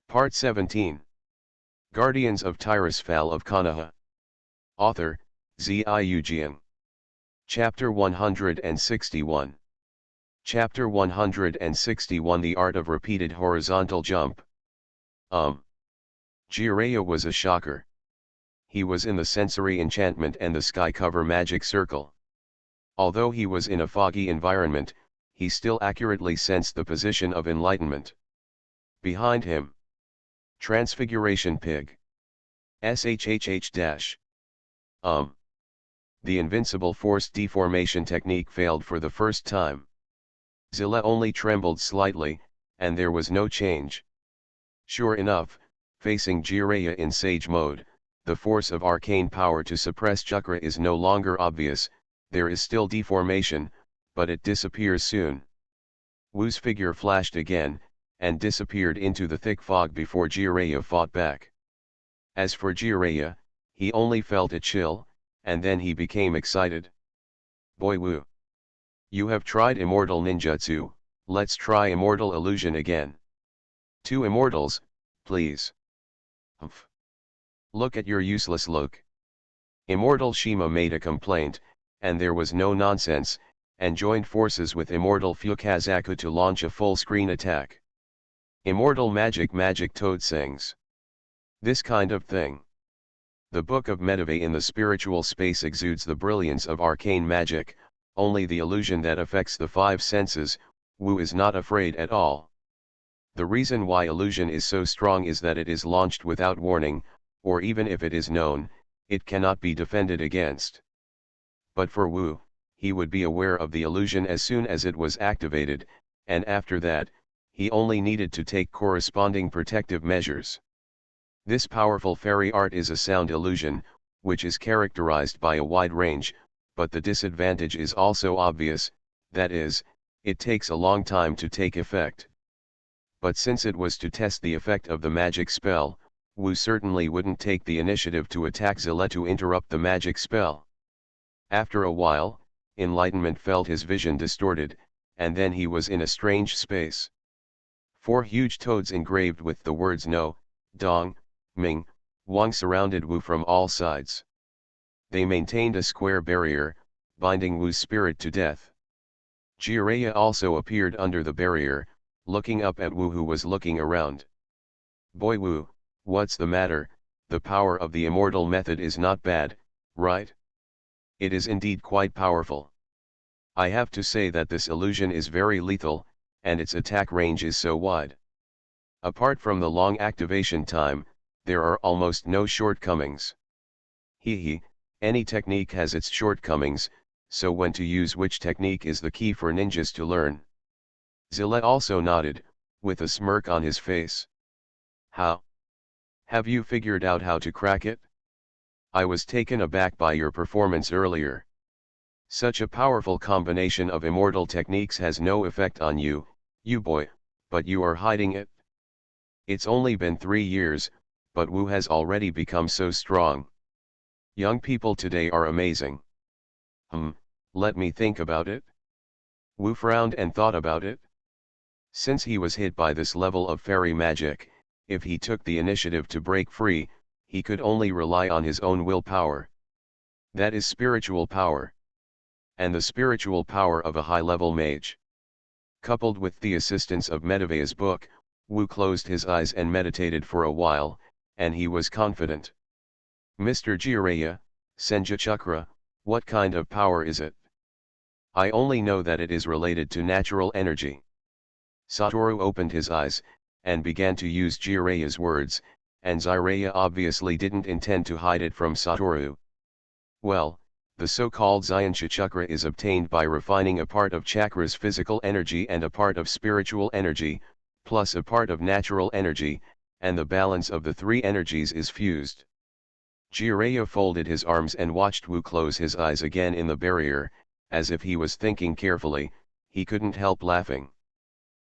Part 17. Guardians of Tirisfal of Konoha. Author, Ziujian. Chapter 161. Chapter 161 The Art of Repeated Horizontal Jump. Jiraiya was a shocker. He was in the sensory enchantment and the sky cover magic circle. Although he was in a foggy environment, he still accurately sensed the position of enlightenment. Behind him. Transfiguration Pig. SHHH-. The invincible forced deformation technique failed for the first time. Zilla only trembled slightly, and there was no change. Sure enough, facing Jiraiya in Sage mode, the force of arcane power to suppress chakra is no longer obvious. There is still deformation, but it disappears soon. Wu's figure flashed again, and disappeared into the thick fog before Jiraiya fought back. As for Jiraiya, he only felt a chill, and then he became excited. Boy Wu! You have tried immortal ninjutsu, let's try immortal illusion again. 2 immortals, please. Humph. Look at your useless look. Immortal Shima made a complaint, and there was no nonsense, and joined forces with Immortal Fukazaku to launch a full-screen attack. Immortal Magic Toad sings. This kind of thing. The Book of Medivh in the spiritual space exudes the brilliance of arcane magic, only the illusion that affects the 5 senses. Wu is not afraid at all. The reason why illusion is so strong is that it is launched without warning, or even if it is known, it cannot be defended against. But for Wu, he would be aware of the illusion as soon as it was activated, and after that, he only needed to take corresponding protective measures. This powerful fairy art is a sound illusion, which is characterized by a wide range, but the disadvantage is also obvious, that is, it takes a long time to take effect. But since it was to test the effect of the magic spell, Wu certainly wouldn't take the initiative to attack Zilla to interrupt the magic spell. After a while, enlightenment felt his vision distorted, and then he was in a strange space. 4 huge toads engraved with the words No, Dong, Ming, Wang surrounded Wu from all sides. They maintained a square barrier, binding Wu's spirit to death. Jiraiya also appeared under the barrier, looking up at Wu, who was looking around. Boy Wu, what's the matter? The power of the immortal method is not bad, right? It is indeed quite powerful. I have to say that this illusion is very lethal, and its attack range is so wide. Apart from the long activation time, there are almost no shortcomings. Any technique has its shortcomings, so when to use which technique is the key for ninjas to learn. Zilla also nodded, with a smirk on his face. How? Have you figured out how to crack it? I was taken aback by your performance earlier. Such a powerful combination of immortal techniques has no effect on you, you boy, but you are hiding it. It's only been 3 years, but Wu has already become so strong. Young people today are amazing. Let me think about it. Wu frowned and thought about it. Since he was hit by this level of fairy magic, if he took the initiative to break free, he could only rely on his own willpower. That is spiritual power. And the spiritual power of a high-level mage. Coupled with the assistance of Medivh's book, Wu closed his eyes and meditated for a while, and he was confident. Mr. Jiraiya, Senja Chakra, what kind of power is it? I only know that it is related to natural energy. Satoru opened his eyes, and began to use Jiraiya's words, and Jiraiya obviously didn't intend to hide it from Satoru. Well, the so-called Zyonsha Chakra is obtained by refining a part of chakra's physical energy and a part of spiritual energy, plus a part of natural energy, and the balance of the 3 energies is fused. Jiraiya folded his arms and watched Wu close his eyes again in the barrier, as if he was thinking carefully. He couldn't help laughing.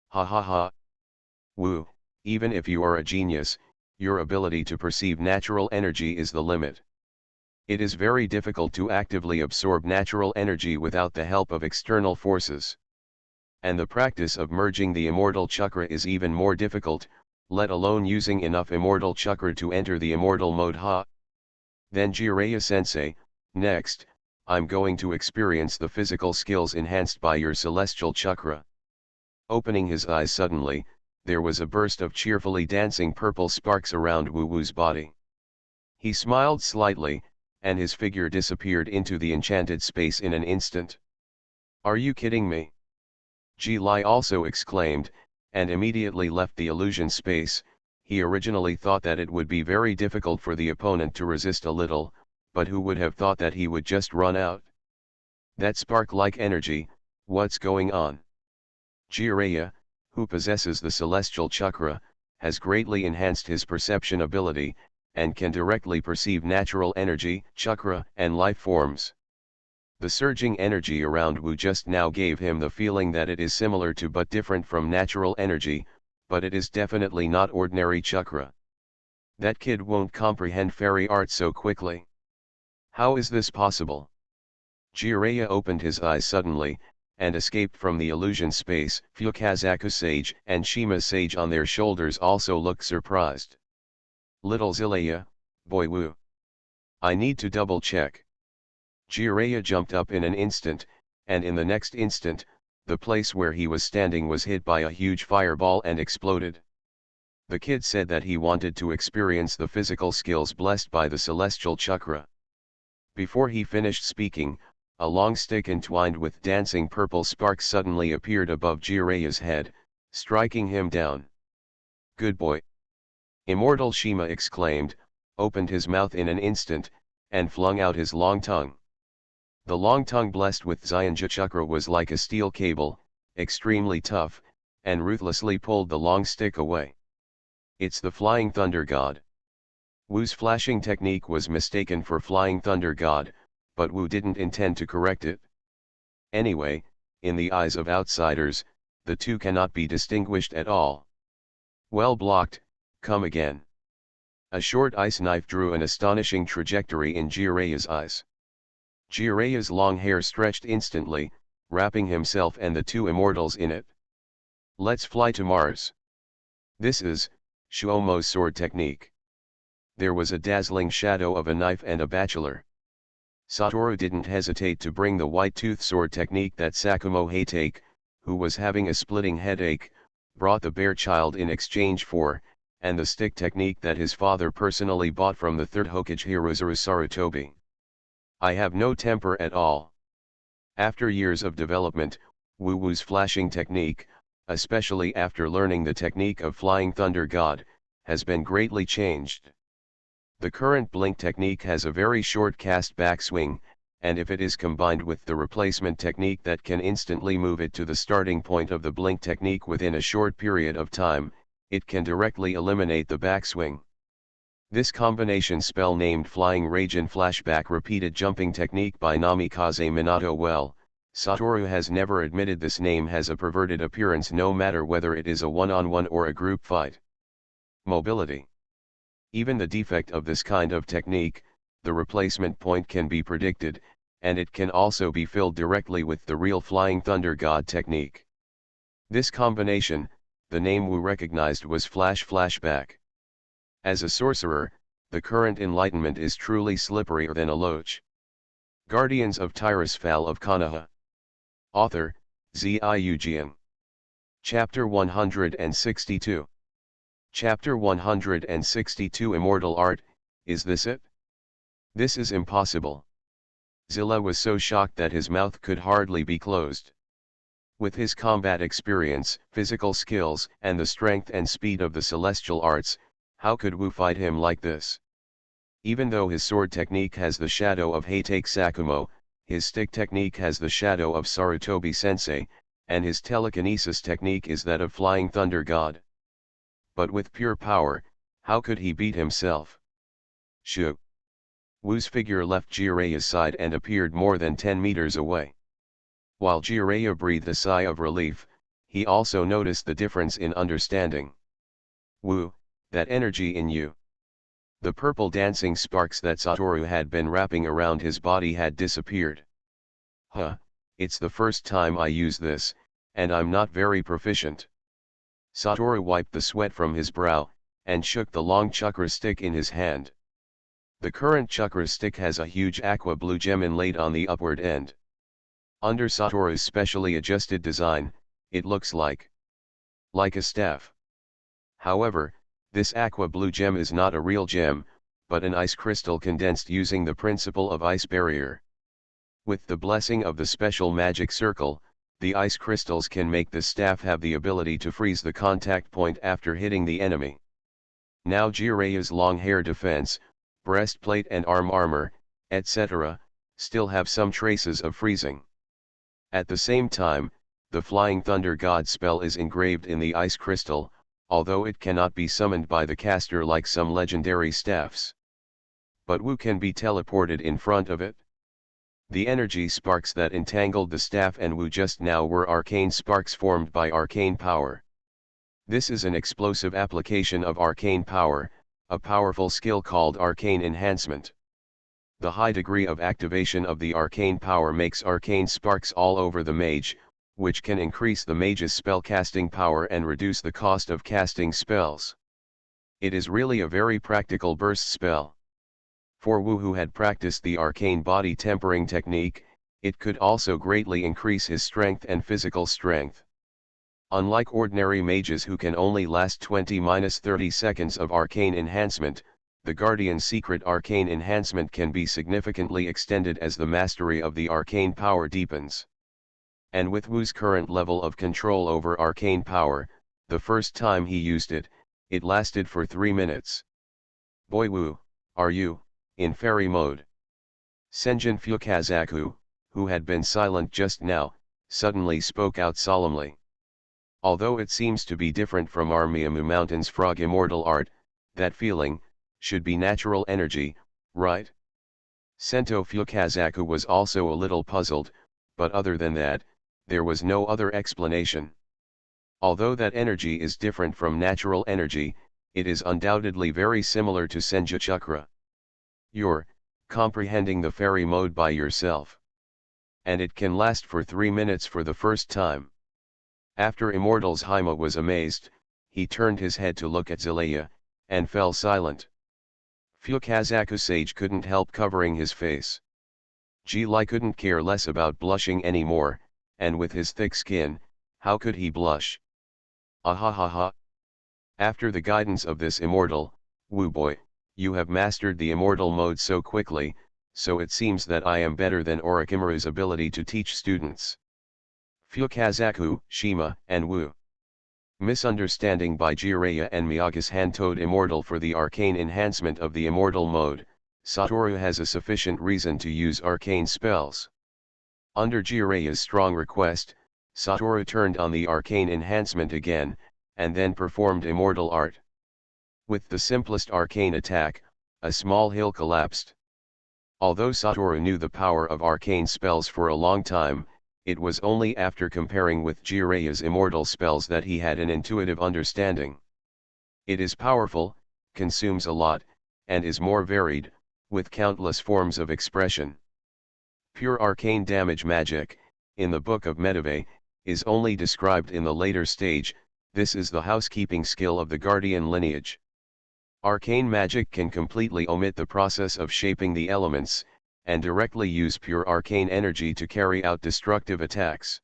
Ha ha ha. Wu, even if you are a genius, your ability to perceive natural energy is the limit. It is very difficult to actively absorb natural energy without the help of external forces. And the practice of merging the immortal chakra is even more difficult, let alone using enough immortal chakra to enter the immortal mode. Ha! Then Jiraiya-sensei, next, I'm going to experience the physical skills enhanced by your celestial chakra. Opening his eyes suddenly, there was a burst of cheerfully dancing purple sparks around Wu Wu's body. He smiled slightly, and his figure disappeared into the enchanted space in an instant. Are you kidding me? Ji Lai also exclaimed, and immediately left the illusion space. He originally thought that it would be very difficult for the opponent to resist a little, but who would have thought that he would just run out? That spark-like energy, what's going on? Jiraiya, who possesses the celestial chakra, has greatly enhanced his perception ability, and can directly perceive natural energy, chakra, and life forms. The surging energy around Wu just now gave him the feeling that it is similar to but different from natural energy, but it is definitely not ordinary chakra. That kid won't comprehend fairy art so quickly. How is this possible? Jiraiya opened his eyes suddenly, and escaped from the illusion space. Fukazaku Sage and Shima Sage on their shoulders also looked surprised. Little Zilaya, boy Wu. I need to double check. Jiraiya jumped up in an instant, and in the next instant, the place where he was standing was hit by a huge fireball and exploded. The kid said that he wanted to experience the physical skills blessed by the celestial chakra. Before he finished speaking, a long stick entwined with dancing purple sparks suddenly appeared above Jiraiya's head, striking him down. Good boy! Immortal Shima exclaimed, opened his mouth in an instant, and flung out his long tongue. The long tongue blessed with Zyanja chakra was like a steel cable, extremely tough, and ruthlessly pulled the long stick away. It's the Flying Thunder God. Wu's flashing technique was mistaken for Flying Thunder God, but Wu didn't intend to correct it. Anyway, in the eyes of outsiders, the two cannot be distinguished at all. Well blocked, come again. A short ice knife drew an astonishing trajectory in Jiraiya's eyes. Jiraiya's long hair stretched instantly, wrapping himself and the two immortals in it. Let's fly to Mars. This is Shuomo's sword technique. There was a dazzling shadow of a knife and a bachelor. Satoru didn't hesitate to bring the white-tooth sword technique that Sakumo Hatake, who was having a splitting headache, brought the bear child in exchange for, and the stick technique that his father personally bought from the third Hokage Hirozuru Sarutobi. I have no temper at all. After years of development, Wu Wu's flashing technique, especially after learning the technique of Flying Thunder God, has been greatly changed. The current blink technique has a very short cast backswing, and if it is combined with the replacement technique that can instantly move it to the starting point of the blink technique within a short period of time, it can directly eliminate the backswing. This combination spell named Flying Rage and Flashback repeated jumping technique by Namikaze Minato. Well, Satoru has never admitted this name has a perverted appearance no matter whether it is a one-on-one or a group fight. Mobility. Even the defect of this kind of technique, the replacement point can be predicted, and it can also be filled directly with the real Flying Thunder God technique. This combination, the name Wu recognized was Flashback. As a sorcerer, the current enlightenment is truly slipperier than a loach. Guardians of Tirisfal of Konoha. Author, Ziujian. Chapter 162. Chapter 162 Immortal Art, is this it? This is impossible. Zilla was so shocked that his mouth could hardly be closed. With his combat experience, physical skills, and the strength and speed of the celestial arts, how could Wu fight him like this? Even though his sword technique has the shadow of Hatake Sakumo, his stick technique has the shadow of Sarutobi Sensei, and his telekinesis technique is that of Flying Thunder God. But with pure power, how could he beat himself? Shoo! Wu's figure left Jiraiya's side and appeared more than 10 meters away. While Jiraiya breathed a sigh of relief, he also noticed the difference in understanding. Wu, that energy in you. The purple dancing sparks that Satoru had been wrapping around his body had disappeared. Huh, it's the first time I use this, and I'm not very proficient. Satoru wiped the sweat from his brow, and shook the long chakra stick in his hand. The current chakra stick has a huge aqua blue gem inlaid on the upward end. Under Satoru's specially adjusted design, it looks like a staff. However, this aqua blue gem is not a real gem, but an ice crystal condensed using the principle of ice barrier. With the blessing of the special magic circle, the ice crystals can make the staff have the ability to freeze the contact point after hitting the enemy. Now Jireya's long hair defense, breastplate and arm armor, etc., still have some traces of freezing. At the same time, the Flying Thunder God spell is engraved in the ice crystal, although it cannot be summoned by the caster like some legendary staffs. But Wu can be teleported in front of it. The energy sparks that entangled the staff and Wu just now were arcane sparks formed by arcane power. This is an explosive application of arcane power, a powerful skill called arcane enhancement. The high degree of activation of the arcane power makes arcane sparks all over the mage, which can increase the mage's spell-casting power and reduce the cost of casting spells. It is really a very practical burst spell. For Wu, who had practiced the arcane body tempering technique, it could also greatly increase his strength and physical strength. Unlike ordinary mages who can only last 20-30 seconds of arcane enhancement, the Guardian's secret arcane enhancement can be significantly extended as the mastery of the arcane power deepens. And with Wu's current level of control over arcane power, the first time he used it, it lasted for 3 minutes. Boy Wu, are you in fairy mode? Senjin Fukazaku, who had been silent just now, suddenly spoke out solemnly. Although it seems to be different from Armiamu Mountain's frog immortal art, that feeling should be natural energy, right? Sento Fukazaku was also a little puzzled, but other than that, there was no other explanation. Although that energy is different from natural energy, it is undoubtedly very similar to Senju Chakra. You're comprehending the fairy mode by yourself. And it can last for 3 minutes for the first time. After Immortal's Haima was amazed, he turned his head to look at Zelaya, and fell silent. Fukazaku sage couldn't help covering his face. Ji-Lai couldn't care less about blushing anymore, and with his thick skin, how could he blush? Ahahaha. After the guidance of this immortal, Wu boy, you have mastered the immortal mode so quickly, so it seems that I am better than Orochimaru's ability to teach students. Fukazaku, Shima, and Wu. Misunderstanding by Jiraiya and Miyaga's hand-toed immortal for the arcane enhancement of the immortal mode, Satoru has a sufficient reason to use arcane spells. Under Jiraiya's strong request, Satoru turned on the arcane enhancement again, and then performed immortal art. With the simplest arcane attack, a small hill collapsed. Although Satoru knew the power of arcane spells for a long time, it was only after comparing with Jiraiya's immortal spells that he had an intuitive understanding. It is powerful, consumes a lot, and is more varied, with countless forms of expression. Pure arcane damage magic, in the Book of Medivh, is only described in the later stage. This is the housekeeping skill of the Guardian lineage. Arcane magic can completely omit the process of shaping the elements, and directly use pure arcane energy to carry out destructive attacks.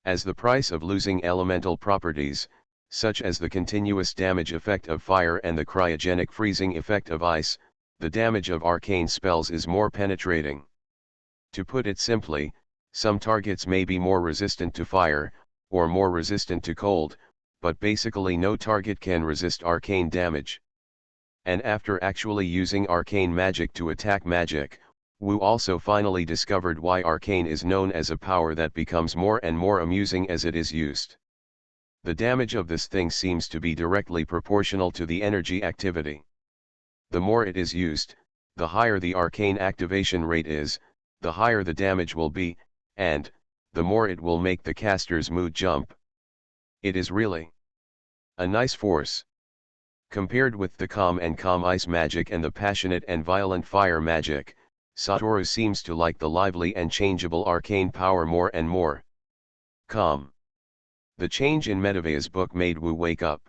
As the price of losing elemental properties, such as the continuous damage effect of fire and the cryogenic freezing effect of ice, the damage of arcane spells is more penetrating. To put it simply, some targets may be more resistant to fire, or more resistant to cold, but basically no target can resist arcane damage. And after actually using arcane magic to attack magic, Wu also finally discovered why arcane is known as a power that becomes more and more amusing as it is used. The damage of this thing seems to be directly proportional to the energy activity. The more it is used, the higher the arcane activation rate is, the higher the damage will be, and, the more it will make the caster's mood jump. It is really a nice force. Compared with the calm ice magic and the passionate and violent fire magic, Satoru seems to like the lively and changeable arcane power more and more. Calm. The change in Medivh's book made Wu wake up.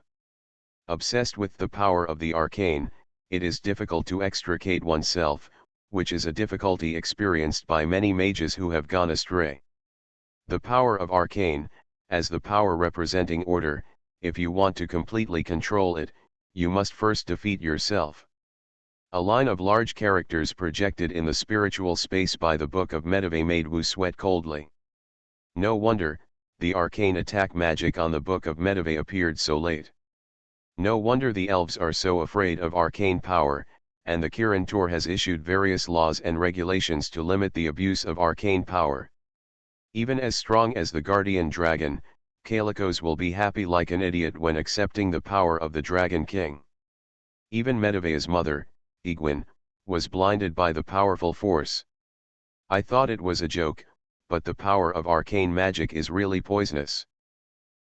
Obsessed with the power of the arcane, it is difficult to extricate oneself, which is a difficulty experienced by many mages who have gone astray. The power of arcane, as the power representing order, if you want to completely control it, you must first defeat yourself. A line of large characters projected in the spiritual space by the Book of Medivh made Wu sweat coldly. No wonder, the arcane attack magic on the Book of Medivh appeared so late. No wonder the elves are so afraid of arcane power, and the Kirin Tor has issued various laws and regulations to limit the abuse of arcane power. Even as strong as the guardian dragon, Kalikos will be happy like an idiot when accepting the power of the Dragon King. Even Medivh's mother, Egwene, was blinded by the powerful force. I thought it was a joke, but the power of arcane magic is really poisonous.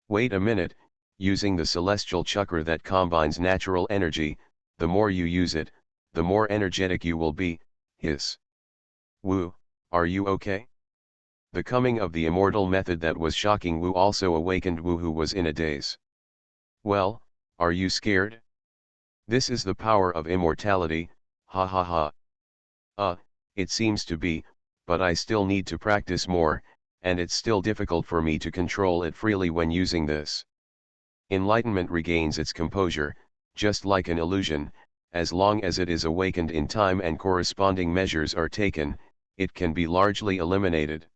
Wait a minute, using the celestial chakra that combines natural energy, the more you use it, the more energetic you will be, hiss. Wu, are you okay? The coming of the immortal method that was shocking Wu also awakened Wu, who was in a daze. Well, are you scared? This is the power of immortality, ha ha ha. It seems to be, but I still need to practice more, and it's still difficult for me to control it freely when using this. Enlightenment regains its composure, just like an illusion, as long as it is awakened in time and corresponding measures are taken, it can be largely eliminated.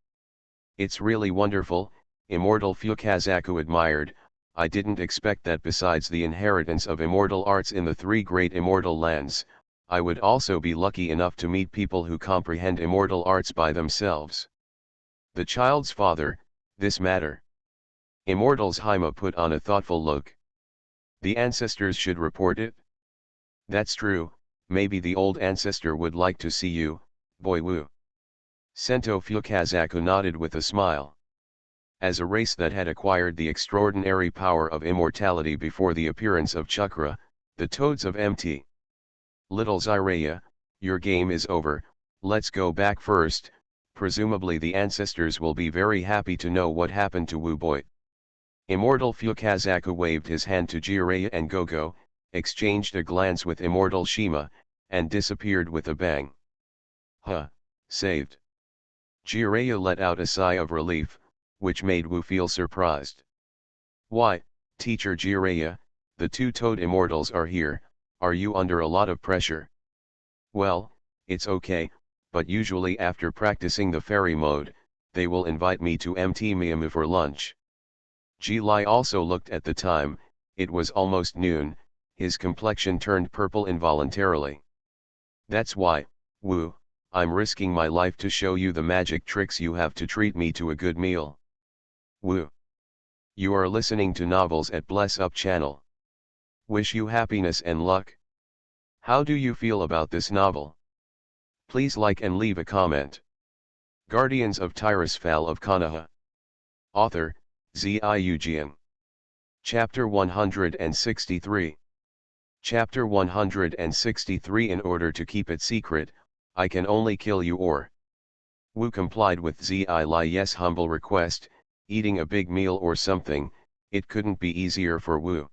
It's really wonderful, Immortal Fukazaku admired. I didn't expect that besides the inheritance of immortal arts in the three great immortal lands, I would also be lucky enough to meet people who comprehend immortal arts by themselves. The child's father, this matter. Immortals Haima put on a thoughtful look. The ancestors should report it? That's true, maybe the old ancestor would like to see you, boy Wu. Sento Fukazaku nodded with a smile. As a race that had acquired the extraordinary power of immortality before the appearance of Chakra, the Toads of MT. Little Jiraiya, your game is over, let's go back first. Presumably the ancestors will be very happy to know what happened to Wu Boy. Immortal Fukazaku waved his hand to Jiraiya and Gogo, exchanged a glance with Immortal Shima, and disappeared with a bang. Huh, saved. Jiraiya let out a sigh of relief, which made Wu feel surprised. Why, Teacher Jiraiya, the two Toad Immortals are here, are you under a lot of pressure? Well, it's okay, but usually after practicing the fairy mode, they will invite me to MT Miyamu for lunch. Ji-Lai also looked at the time, it was almost noon, his complexion turned purple involuntarily. That's why, Wu, I'm risking my life to show you the magic tricks you have to treat me to a good meal. Wu. You are listening to novels at Bless Up channel. Wish you happiness and luck. How do you feel about this novel? Please like and leave a comment. Guardians of Tirisfal of Konoha. Author, Ziujian. Chapter 163. Chapter 163. In order to keep it secret, I can only kill you or. Wu complied with Zilai's humble request, eating a big meal or something. It couldn't be easier for Wu.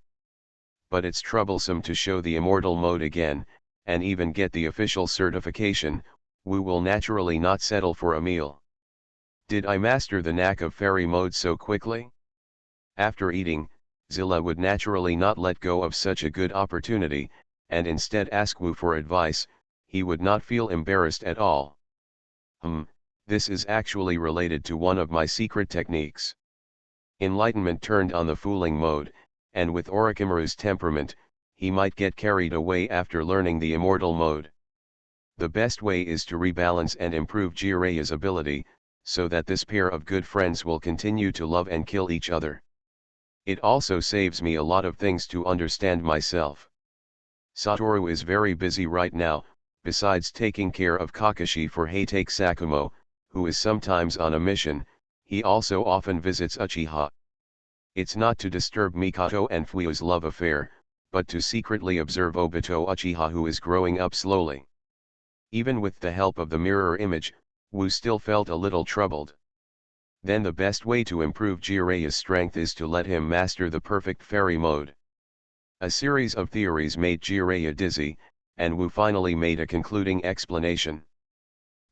But it's troublesome to show the immortal mode again, and even get the official certification. Wu will naturally not settle for a meal. Did I master the knack of fairy mode so quickly? After eating, Zilla would naturally not let go of such a good opportunity, and instead ask Wu for advice. He would not feel embarrassed at all. This is actually related to one of my secret techniques. Enlightenment turned on the fooling mode, and with Orochimaru's temperament, he might get carried away after learning the immortal mode. The best way is to rebalance and improve Jiraiya's ability, so that this pair of good friends will continue to love and kill each other. It also saves me a lot of things to understand myself. Satoru is very busy right now, besides taking care of Kakashi for Hatake Sakumo, who is sometimes on a mission, he also often visits Uchiha. It's not to disturb Mikoto and Fuyu's love affair, but to secretly observe Obito Uchiha, who is growing up slowly. Even with the help of the mirror image, Wu still felt a little troubled. Then the best way to improve Jireya's strength is to let him master the perfect fairy mode. A series of theories made Jireya dizzy, and Wu finally made a concluding explanation.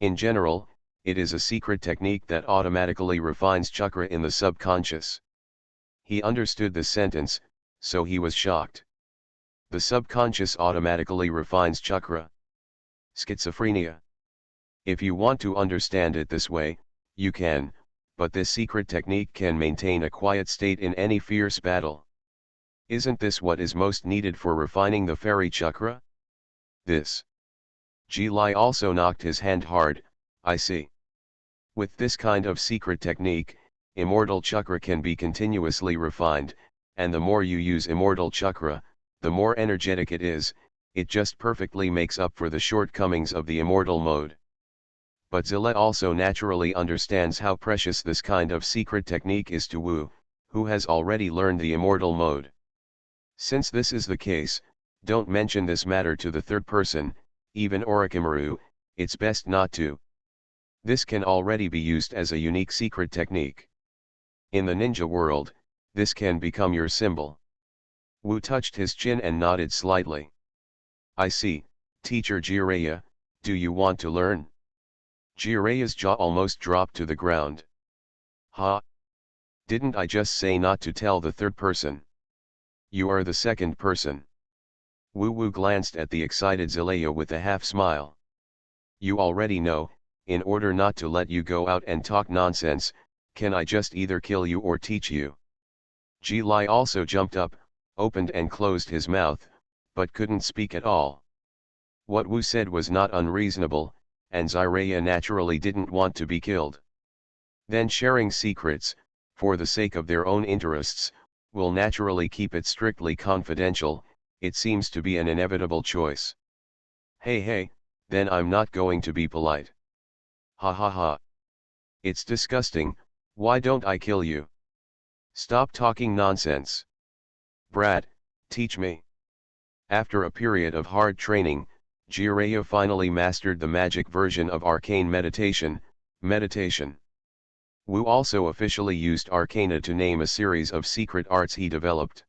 In general, it is a secret technique that automatically refines chakra in the subconscious. He understood the sentence, so he was shocked. The subconscious automatically refines chakra. Schizophrenia. If you want to understand it this way, you can, but this secret technique can maintain a quiet state in any fierce battle. Isn't this what is most needed for refining the fairy chakra? This. Ji-Lai also knocked his hand hard. I see. With this kind of secret technique, immortal chakra can be continuously refined, and the more you use immortal chakra, the more energetic it is. It just perfectly makes up for the shortcomings of the immortal mode. But Zilla also naturally understands how precious this kind of secret technique is to Wu, who has already learned the immortal mode. Since this is the case, don't mention this matter to the third person, even Orochimaru. It's best not to. This can already be used as a unique secret technique. In the ninja world, this can become your symbol. Wu touched his chin and nodded slightly. I see, Teacher Jireya, do you want to learn? Jireya's jaw almost dropped to the ground. Ha! Didn't I just say not to tell the third person? You are the second person. Wu glanced at the excited Zelaya with a half smile. You already know, in order not to let you go out and talk nonsense, can I just either kill you or teach you? Ji-Lai also jumped up, opened and closed his mouth, but couldn't speak at all. What Wu said was not unreasonable, and Jiraiya naturally didn't want to be killed. Then sharing secrets, for the sake of their own interests, will naturally keep it strictly confidential. It seems to be an inevitable choice. Hey, then I'm not going to be polite. Ha ha ha. It's disgusting, why don't I kill you? Stop talking nonsense. Brat, teach me. After a period of hard training, Jiraiya finally mastered the magic version of arcane meditation. Wu also officially used arcana to name a series of secret arts he developed.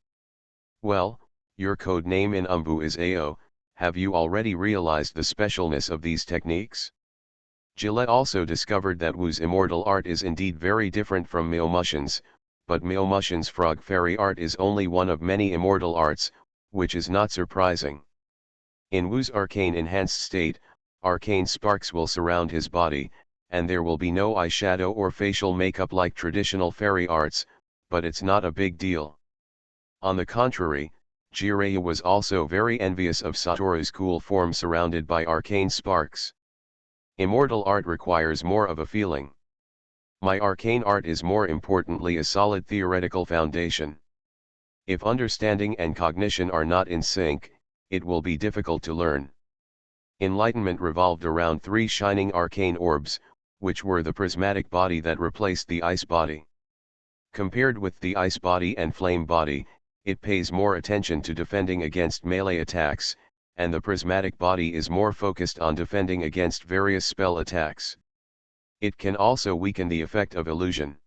Well, your code name in Umbu is AO, have you already realized the specialness of these techniques? Gillette also discovered that Wu's immortal art is indeed very different from Myomushin's, but Myomushin's frog fairy art is only one of many immortal arts, which is not surprising. In Wu's arcane enhanced state, arcane sparks will surround his body, and there will be no eyeshadow or facial makeup like traditional fairy arts, but it's not a big deal. On the contrary, Jiraiya was also very envious of Satoru's cool form surrounded by arcane sparks. Immortal art requires more of a feeling. My arcane art is more importantly a solid theoretical foundation. If understanding and cognition are not in sync, it will be difficult to learn. Enlightenment revolved around 3 shining arcane orbs, which were the prismatic body that replaced the ice body. Compared with the ice body and flame body, it pays more attention to defending against melee attacks, and the prismatic body is more focused on defending against various spell attacks. It can also weaken the effect of illusion.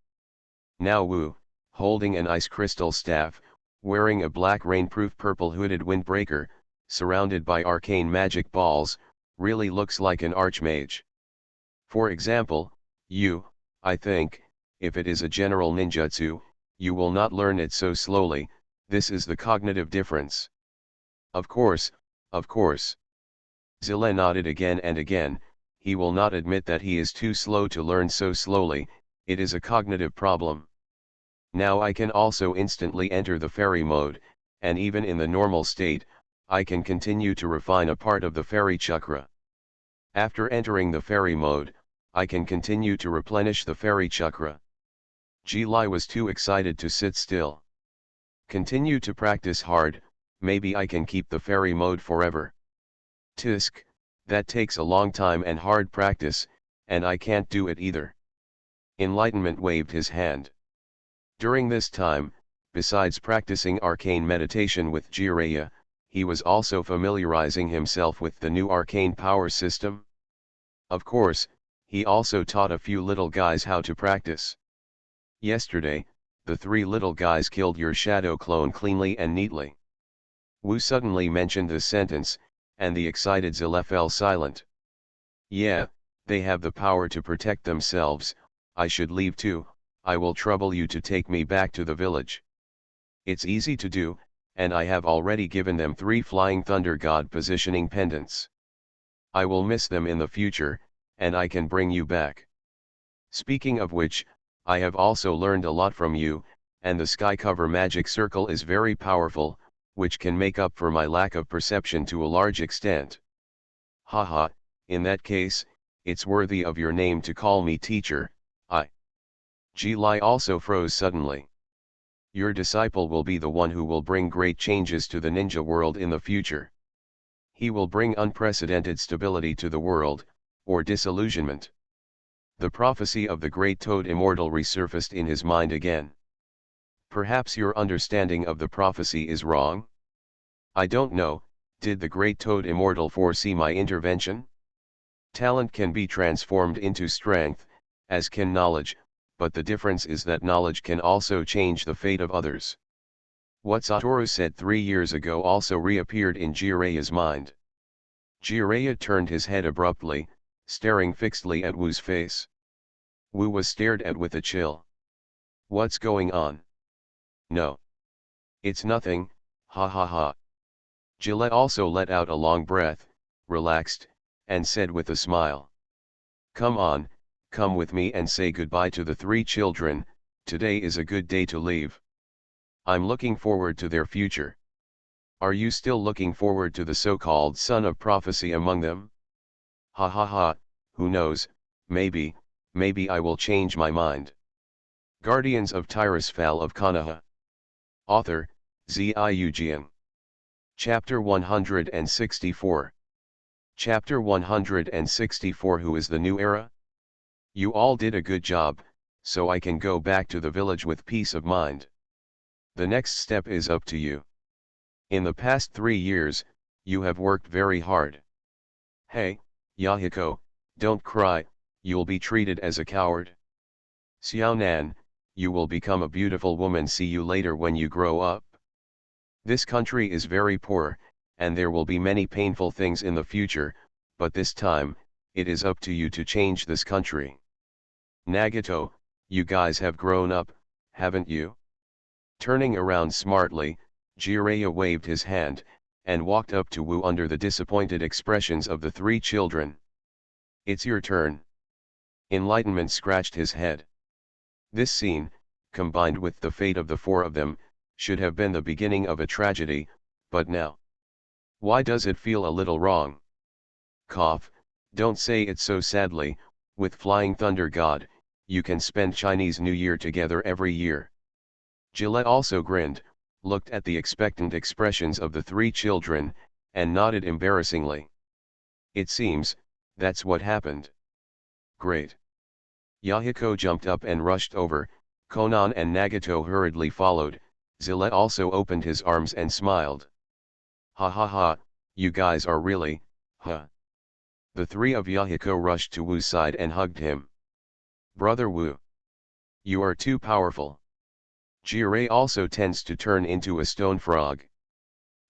Now Wu, holding an ice crystal staff, wearing a black rainproof purple hooded windbreaker, surrounded by arcane magic balls, really looks like an archmage. For example, I think, if it is a general ninjutsu, you will not learn it so slowly. This is the cognitive difference. Of course. Zilla nodded again and again. He will not admit that he is too slow to learn so slowly, it is a cognitive problem. Now I can also instantly enter the fairy mode, and even in the normal state, I can continue to refine a part of the fairy chakra. After entering the fairy mode, I can continue to replenish the fairy chakra. Ji-Lai was too excited to sit still. Continue to practice hard, maybe I can keep the fairy mode forever. Tisk, that takes a long time and hard practice, and I can't do it either. Enlightenment waved his hand. During this time, besides practicing arcane meditation with Jiraiya, he was also familiarizing himself with the new arcane power system. Of course, he also taught a few little guys how to practice. Yesterday, the three little guys killed your shadow clone cleanly and neatly. Wu suddenly mentioned this sentence, and the excited Zilla fell silent. Yeah, they have the power to protect themselves. I should leave too. I will trouble you to take me back to the village. It's easy to do, and I have already given them 3 Flying Thunder God positioning pendants. I will miss them in the future, and I can bring you back. Speaking of which, I have also learned a lot from you, and the sky cover magic circle is very powerful, which can make up for my lack of perception to a large extent. Haha, in that case, it's worthy of your name to call me teacher. Ji-Lai also froze suddenly. Your disciple will be the one who will bring great changes to the ninja world in the future. He will bring unprecedented stability to the world, or disillusionment. The prophecy of the great Toad Immortal resurfaced in his mind again. Perhaps your understanding of the prophecy is wrong? I don't know, did the great Toad Immortal foresee my intervention? Talent can be transformed into strength, as can knowledge, but the difference is that knowledge can also change the fate of others. What Satoru said 3 years ago also reappeared in Jireya's mind. Jireya turned his head abruptly, staring fixedly at Wu's face. Wu was stared at with a chill. What's going on? No. It's nothing, ha ha ha. Gillette also let out a long breath, relaxed, and said with a smile. Come on, come with me and say goodbye to the 3 children, today is a good day to leave. I'm looking forward to their future. Are you still looking forward to the so-called son of prophecy among them? Ha ha ha, who knows, maybe I will change my mind. Guardians of Tirisfal of Konoha. Author, Ziyu. Chapter 164. Chapter 164. Who is the new era? You all did a good job, so I can go back to the village with peace of mind. The next step is up to you. In the past 3 years, you have worked very hard. Hey, Yahiko, don't cry, you'll be treated as a coward. Xiaonan, you will become a beautiful woman. See you later when you grow up. This country is very poor, and there will be many painful things in the future, but this time, it is up to you to change this country. Nagato, you guys have grown up, haven't you? Turning around smartly, Jiraiya waved his hand, and walked up to Wu under the disappointed expressions of the 3 children. It's your turn. Enlightenment scratched his head. This scene, combined with the fate of the 4 of them, should have been the beginning of a tragedy, but now. Why does it feel a little wrong? Cough, don't say it so sadly, with Flying Thunder God, you can spend Chinese New Year together every year. Gillette also grinned, looked at the expectant expressions of the 3 children, and nodded embarrassingly. It seems, that's what happened. Great. Yahiko jumped up and rushed over, Konan and Nagato hurriedly followed. Gillette also opened his arms and smiled. Ha ha ha, you guys are really, huh. The 3 of Yahiko rushed to Wu's side and hugged him. Brother Wu. You are too powerful. Jirei also tends to turn into a stone frog.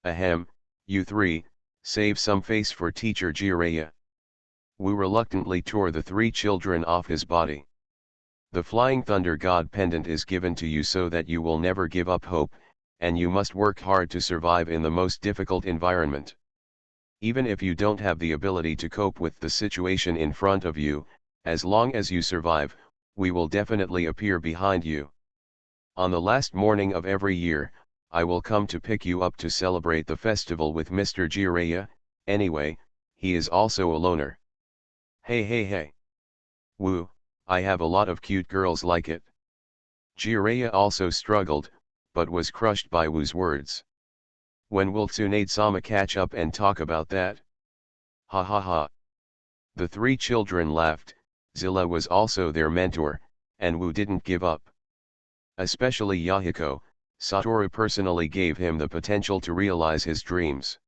Ahem, you 3, save some face for teacher Jiraiya. Wu reluctantly tore the 3 children off his body. The Flying Thunder God pendant is given to you so that you will never give up hope, and you must work hard to survive in the most difficult environment. Even if you don't have the ability to cope with the situation in front of you, as long as you survive, we will definitely appear behind you. On the last morning of every year, I will come to pick you up to celebrate the festival with Mr. Jiraiya. Anyway, he is also a loner. Hey. Wu, I have a lot of cute girls like it. Jiraiya also struggled, but was crushed by Wu's words. When will Tsunade-sama catch up and talk about that? Ha ha ha. The 3 children laughed. Zilla was also their mentor, and Wu didn't give up. Especially Yahiko, Satoru personally gave him the potential to realize his dreams.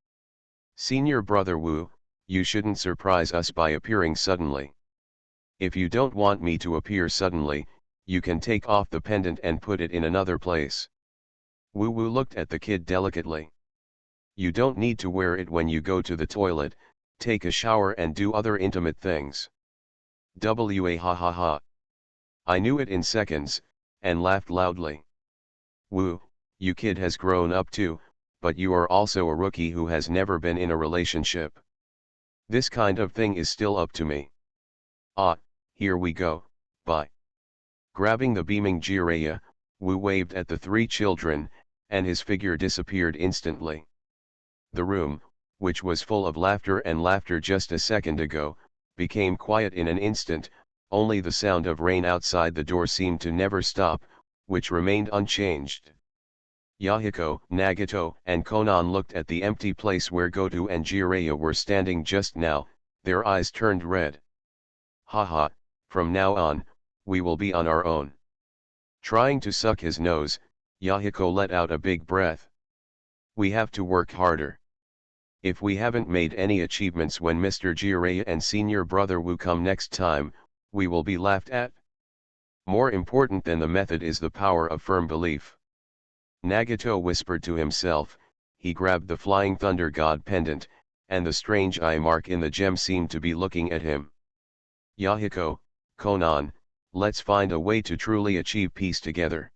Senior brother Wu, you shouldn't surprise us by appearing suddenly. If you don't want me to appear suddenly, you can take off the pendant and put it in another place. Woo Woo looked at the kid delicately. You don't need to wear it when you go to the toilet, take a shower and do other intimate things. Wa ha ha ha. I knew it in seconds, and laughed loudly. Woo, you kid has grown up too, but you are also a rookie who has never been in a relationship. This kind of thing is still up to me. Ah, here we go, bye. Grabbing the beaming Jiraiya, Wu waved at the three children, and his figure disappeared instantly. The room, which was full of laughter just a second ago, became quiet in an instant. Only the sound of rain outside the door seemed to never stop, which remained unchanged. Yahiko, Nagato, and Konan looked at the empty place where Goto and Jiraiya were standing just now, their eyes turned red. Haha, from now on, we will be on our own. Trying to suck his nose, Yahiko let out a big breath. We have to work harder. If we haven't made any achievements when Mr. Jiraiya and senior brother Wu come next time, we will be laughed at. More important than the method is the power of firm belief. Nagato whispered to himself. He grabbed the Flying Thunder God pendant, and the strange eye mark in the gem seemed to be looking at him. Yahiko, Konan, let's find a way to truly achieve peace together.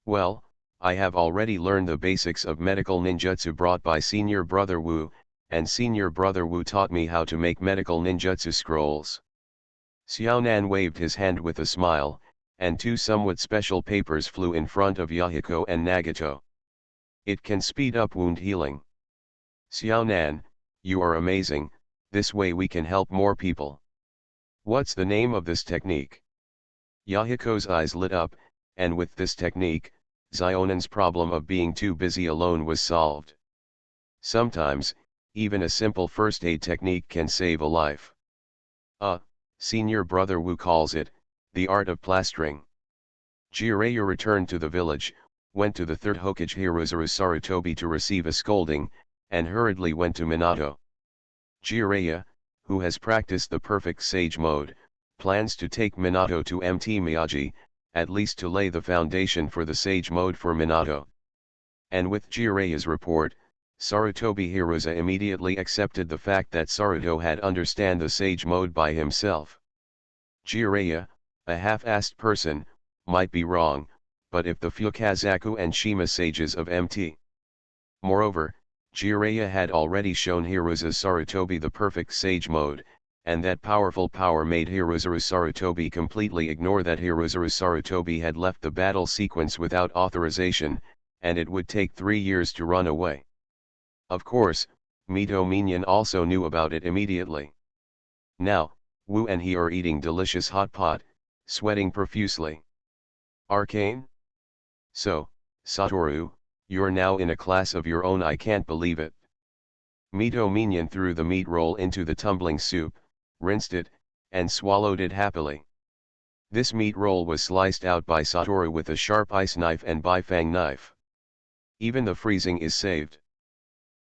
Well, I have already learned the basics of medical ninjutsu brought by Senior Brother Wu, and Senior Brother Wu taught me how to make medical ninjutsu scrolls. Xiaonan waved his hand with a smile, and two somewhat special papers flew in front of Yahiko and Nagato. It can speed up wound healing. Xiaonan, you are amazing, this way we can help more people. What's the name of this technique? Yahiko's eyes lit up, and with this technique, Xiaonan's problem of being too busy alone was solved. Sometimes, even a simple first aid technique can save a life. Senior Brother Wu calls it, the art of plastering. Jiraiya returned to the village, went to the third Hokage Hiruzaru Sarutobi to receive a scolding, and hurriedly went to Minato. Jiraiya, who has practiced the perfect sage mode, plans to take Minato to Mt. Miyagi, at least to lay the foundation for the sage mode for Minato. And with Jiraiya's report, Sarutobi Hiruza immediately accepted the fact that Saruto had understand the sage mode by himself. Jiraiya, a half-assed person, might be wrong, but if the Fukazaku and Shima sages of Mt. Moreover, Jiraiya had already shown Hiruza Sarutobi the perfect sage mode, and that powerful power made Hiruzaru Sarutobi completely ignore that Hiruzaru Sarutobi had left the battle sequence without authorization, and it would take 3 years to run away. Of course, Mito Minion also knew about it immediately. Now, Wu and he are eating delicious hot pot, sweating profusely. Arcane? So, Satoru, you're now in a class of your own. I can't believe it. Mito Minion threw the meat roll into the tumbling soup, rinsed it, and swallowed it happily. This meat roll was sliced out by Satoru with a sharp ice knife and bifang knife. Even the freezing is saved.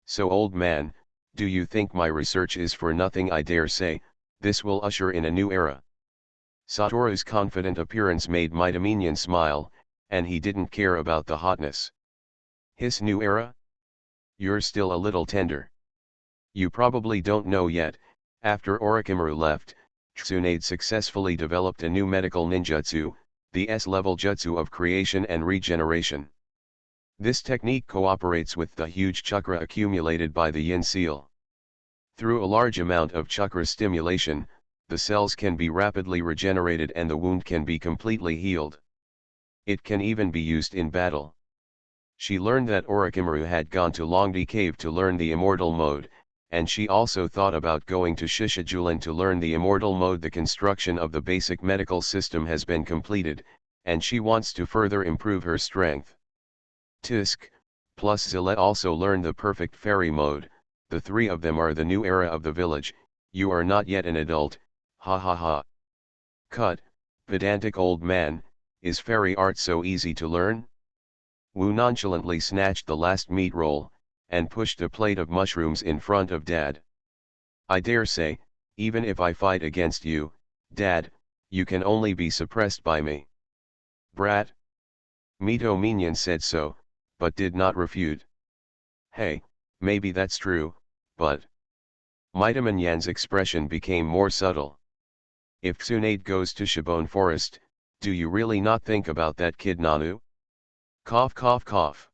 So old man, do you think my research is for nothing? I dare say, this will usher in a new era. Satoru's confident appearance made Mito Minion smile, and he didn't care about the hotness. His new era? You're still a little tender. You probably don't know yet, after Orochimaru left, Tsunade successfully developed a new medical ninjutsu, the S-level jutsu of creation and regeneration. This technique cooperates with the huge chakra accumulated by the yin seal. Through a large amount of chakra stimulation, the cells can be rapidly regenerated and the wound can be completely healed. It can even be used in battle. She learned that Orochimaru had gone to Longdi Cave to learn the immortal mode, and she also thought about going to Shishijulan to learn the immortal mode. The construction of the basic medical system has been completed, and she wants to further improve her strength. Tisk, plus Zilla also learned the perfect fairy mode. The three of them are the new era of the village. You are not yet an adult, ha ha ha. Cut, pedantic old man, is fairy art so easy to learn? Wu nonchalantly snatched the last meat roll, and pushed a plate of mushrooms in front of Dad. I dare say, even if I fight against you, Dad, you can only be suppressed by me. Brat. Mito Minion said so, but did not refute. Hey, maybe that's true, but... Mitomanyan's expression became more subtle. If Tsunade goes to Shibone Forest, do you really not think about that kid Nanu? Cough cough cough.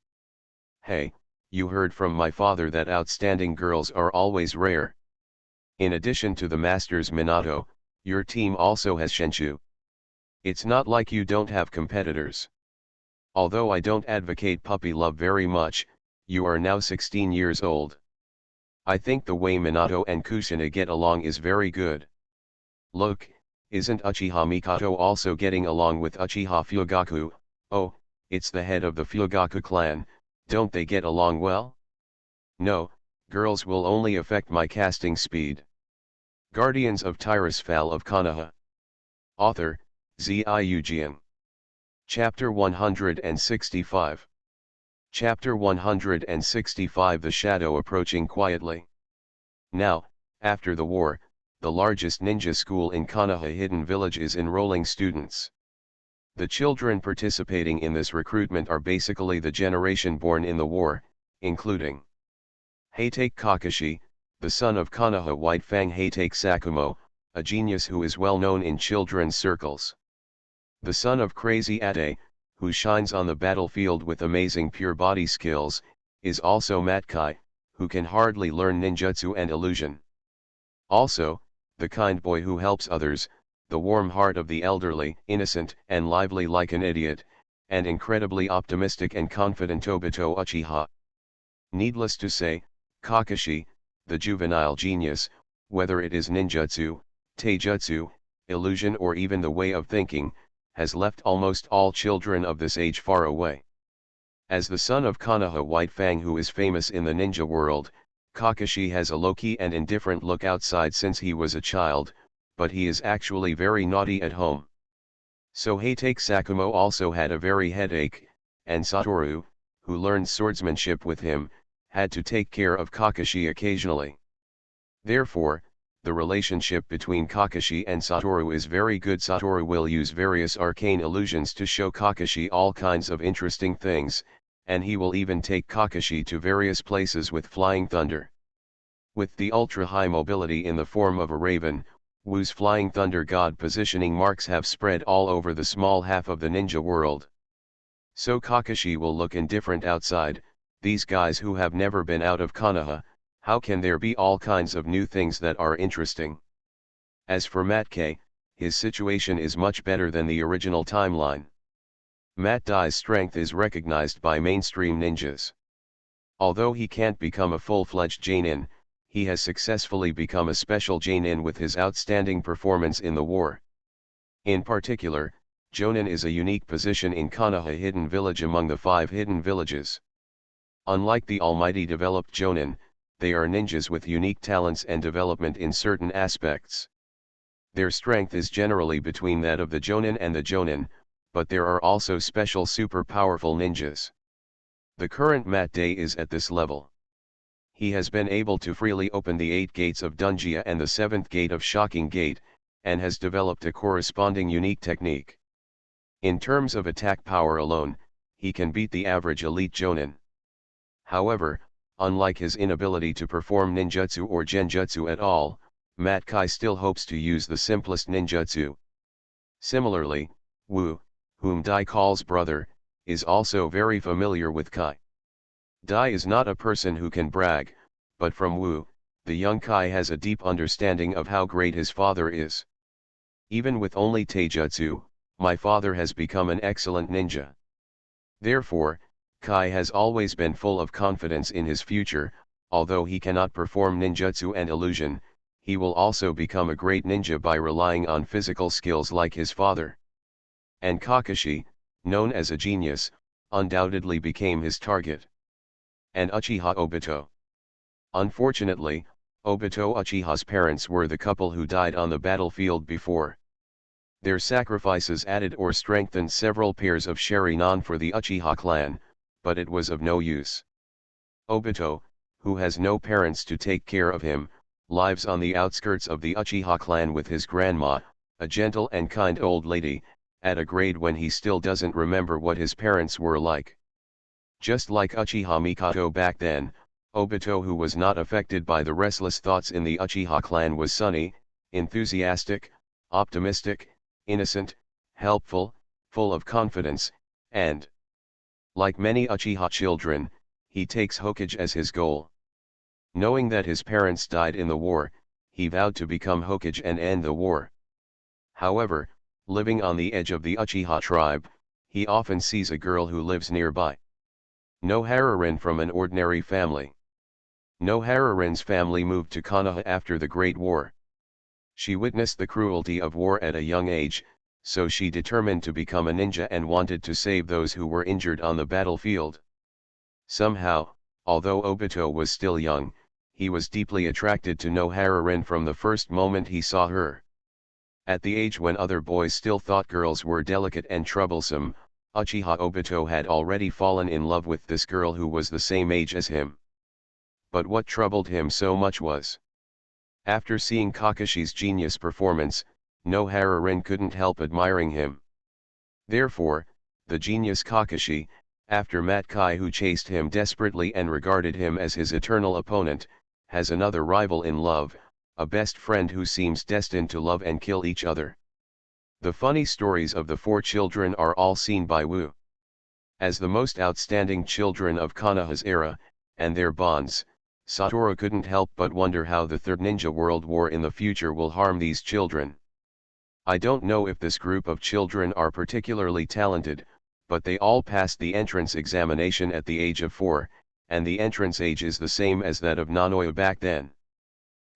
Hey, you heard from my father that outstanding girls are always rare. In addition to the Masters Minato, your team also has Shenshu. It's not like you don't have competitors. Although I don't advocate puppy love very much, you are now 16 years old. I think the way Minato and Kushina get along is very good. Look, isn't Uchiha Mikoto also getting along with Uchiha Fugaku? Oh, it's the head of the Fugaku clan, don't they get along well? No, girls will only affect my casting speed. Guardians of Tirisfal of Konoha. Author, Ziujian. Chapter 165. Chapter 165 The Shadow Approaching Quietly. Now, after the war, the largest ninja school in Konoha Hidden Village is enrolling students. The children participating in this recruitment are basically the generation born in the war, including Heitake Kakashi, the son of Konoha White Fang Heitake Sakumo, a genius who is well known in children's circles. The son of Crazy Ate, who shines on the battlefield with amazing pure body skills, is also Matkai, who can hardly learn ninjutsu and illusion. Also, the kind boy who helps others, the warm heart of the elderly, innocent and lively like an idiot, and incredibly optimistic and confident Obito Uchiha. Needless to say, Kakashi, the juvenile genius, whether it is ninjutsu, taijutsu, illusion or even the way of thinking, has left almost all children of this age far away. As the son of Konoha White Fang who is famous in the ninja world, Kakashi has a low-key and indifferent look outside since he was a child, but he is actually very naughty at home. So Heitake Sakumo also had a very headache, and Satoru, who learned swordsmanship with him, had to take care of Kakashi occasionally. Therefore, the relationship between Kakashi and Satoru is very good. Satoru will use various arcane illusions to show Kakashi all kinds of interesting things, and he will even take Kakashi to various places with flying thunder. With the ultra-high mobility in the form of a raven, Wu's flying thunder god positioning marks have spread all over the small half of the ninja world. So Kakashi will look indifferent outside. These guys who have never been out of Konoha, how can there be all kinds of new things that are interesting? As for Matkai, his situation is much better than the original timeline. Matt Dai's strength is recognized by mainstream ninjas. Although he can't become a full-fledged Jonin, he has successfully become a special Jonin with his outstanding performance in the war. In particular, Jonin is a unique position in Konoha Hidden Village among the 5 hidden villages. Unlike the almighty developed Jonin, they are ninjas with unique talents and development in certain aspects. Their strength is generally between that of the Jonin and the Jonin, but there are also special super powerful ninjas. The current Matt Dai is at this level. He has been able to freely open the 8 gates of Dungia and the 7th gate of Shocking Gate, and has developed a corresponding unique technique. In terms of attack power alone, he can beat the average elite Jonin. However, unlike his inability to perform ninjutsu or genjutsu at all, Matkai still hopes to use the simplest ninjutsu. Similarly, Wu, whom Dai calls brother, is also very familiar with Kai. Dai is not a person who can brag, but from Wu, the young Kai has a deep understanding of how great his father is. Even with only taijutsu, my father has become an excellent ninja. Therefore, Kai has always been full of confidence in his future. Although he cannot perform ninjutsu and illusion, he will also become a great ninja by relying on physical skills like his father. And Kakashi, known as a genius, undoubtedly became his target. And Uchiha Obito. Unfortunately, Obito Uchiha's parents were the couple who died on the battlefield before. Their sacrifices added or strengthened several pairs of Sharingan for the Uchiha clan, but it was of no use. Obito, who has no parents to take care of him, lives on the outskirts of the Uchiha clan with his grandma, a gentle and kind old lady, at a grade when he still doesn't remember what his parents were like. Just like Uchiha Mikoto back then, Obito, who was not affected by the restless thoughts in the Uchiha clan, was sunny, enthusiastic, optimistic, innocent, helpful, full of confidence, and, like many Uchiha children, he takes Hokage as his goal. Knowing that his parents died in the war, he vowed to become Hokage and end the war. However, living on the edge of the Uchiha tribe, he often sees a girl who lives nearby. No Hararin from an ordinary family. No Hararin's family moved to Konoha after the Great War. She witnessed the cruelty of war at a young age, so she determined to become a ninja and wanted to save those who were injured on the battlefield. Somehow, although Obito was still young, he was deeply attracted to No Hararin from the first moment he saw her. At the age when other boys still thought girls were delicate and troublesome, Uchiha Obito had already fallen in love with this girl who was the same age as him. But what troubled him so much was, after seeing Kakashi's genius performance, No Hararin couldn't help admiring him. Therefore, the genius Kakashi, after Mat Kai, who chased him desperately and regarded him as his eternal opponent, has another rival in love, a best friend who seems destined to love and kill each other. The funny stories of the four children are all seen by Wu. As the most outstanding children of Konoha's era, and their bonds, Satoru couldn't help but wonder how the Third Ninja World War in the future will harm these children. I don't know if this group of children are particularly talented, but they all passed the entrance examination at the age of 4, and the entrance age is the same as that of Nanoya back then.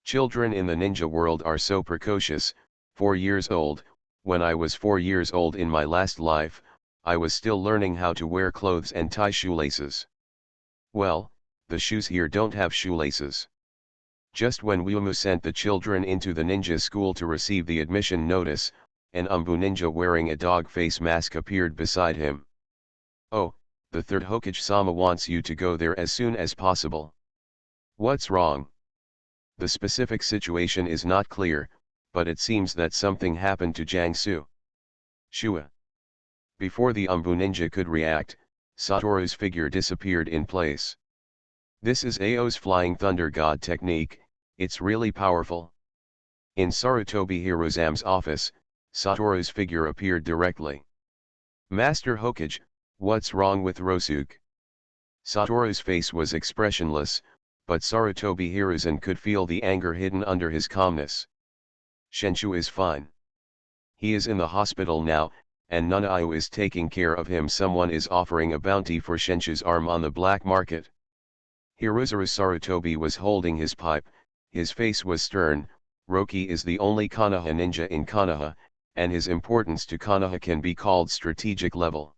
Children in the ninja world are so precocious. 4 years old, when I was 4 years old in my last life, I was still learning how to wear clothes and tie shoelaces. Well, the shoes here don't have shoelaces. Just when Wyomu sent the children into the ninja school to receive the admission notice, an Umbu ninja wearing a dog face mask appeared beside him. "Oh, the third Hokage-sama wants you to go there as soon as possible." "What's wrong?" The specific situation is not clear, but it seems that something happened to Jiangsu. Shua. Before the Umbu ninja could react, Satoru's figure disappeared in place. This is Ao's Flying Thunder God technique. It's really powerful. In Sarutobi Hirozam's office, Satoru's figure appeared directly. "Master Hokage, what's wrong with Rosuke?" Satoru's face was expressionless, but Sarutobi Hiruzen could feel the anger hidden under his calmness. "Shenshu is fine. He is in the hospital now, and Nanao is taking care of him. Someone is offering a bounty for Shenshu's arm on the black market." Hiruzuru Sarutobi was holding his pipe, his face was stern. Roki is the only Konoha ninja in Konoha, and his importance to Konoha can be called strategic level.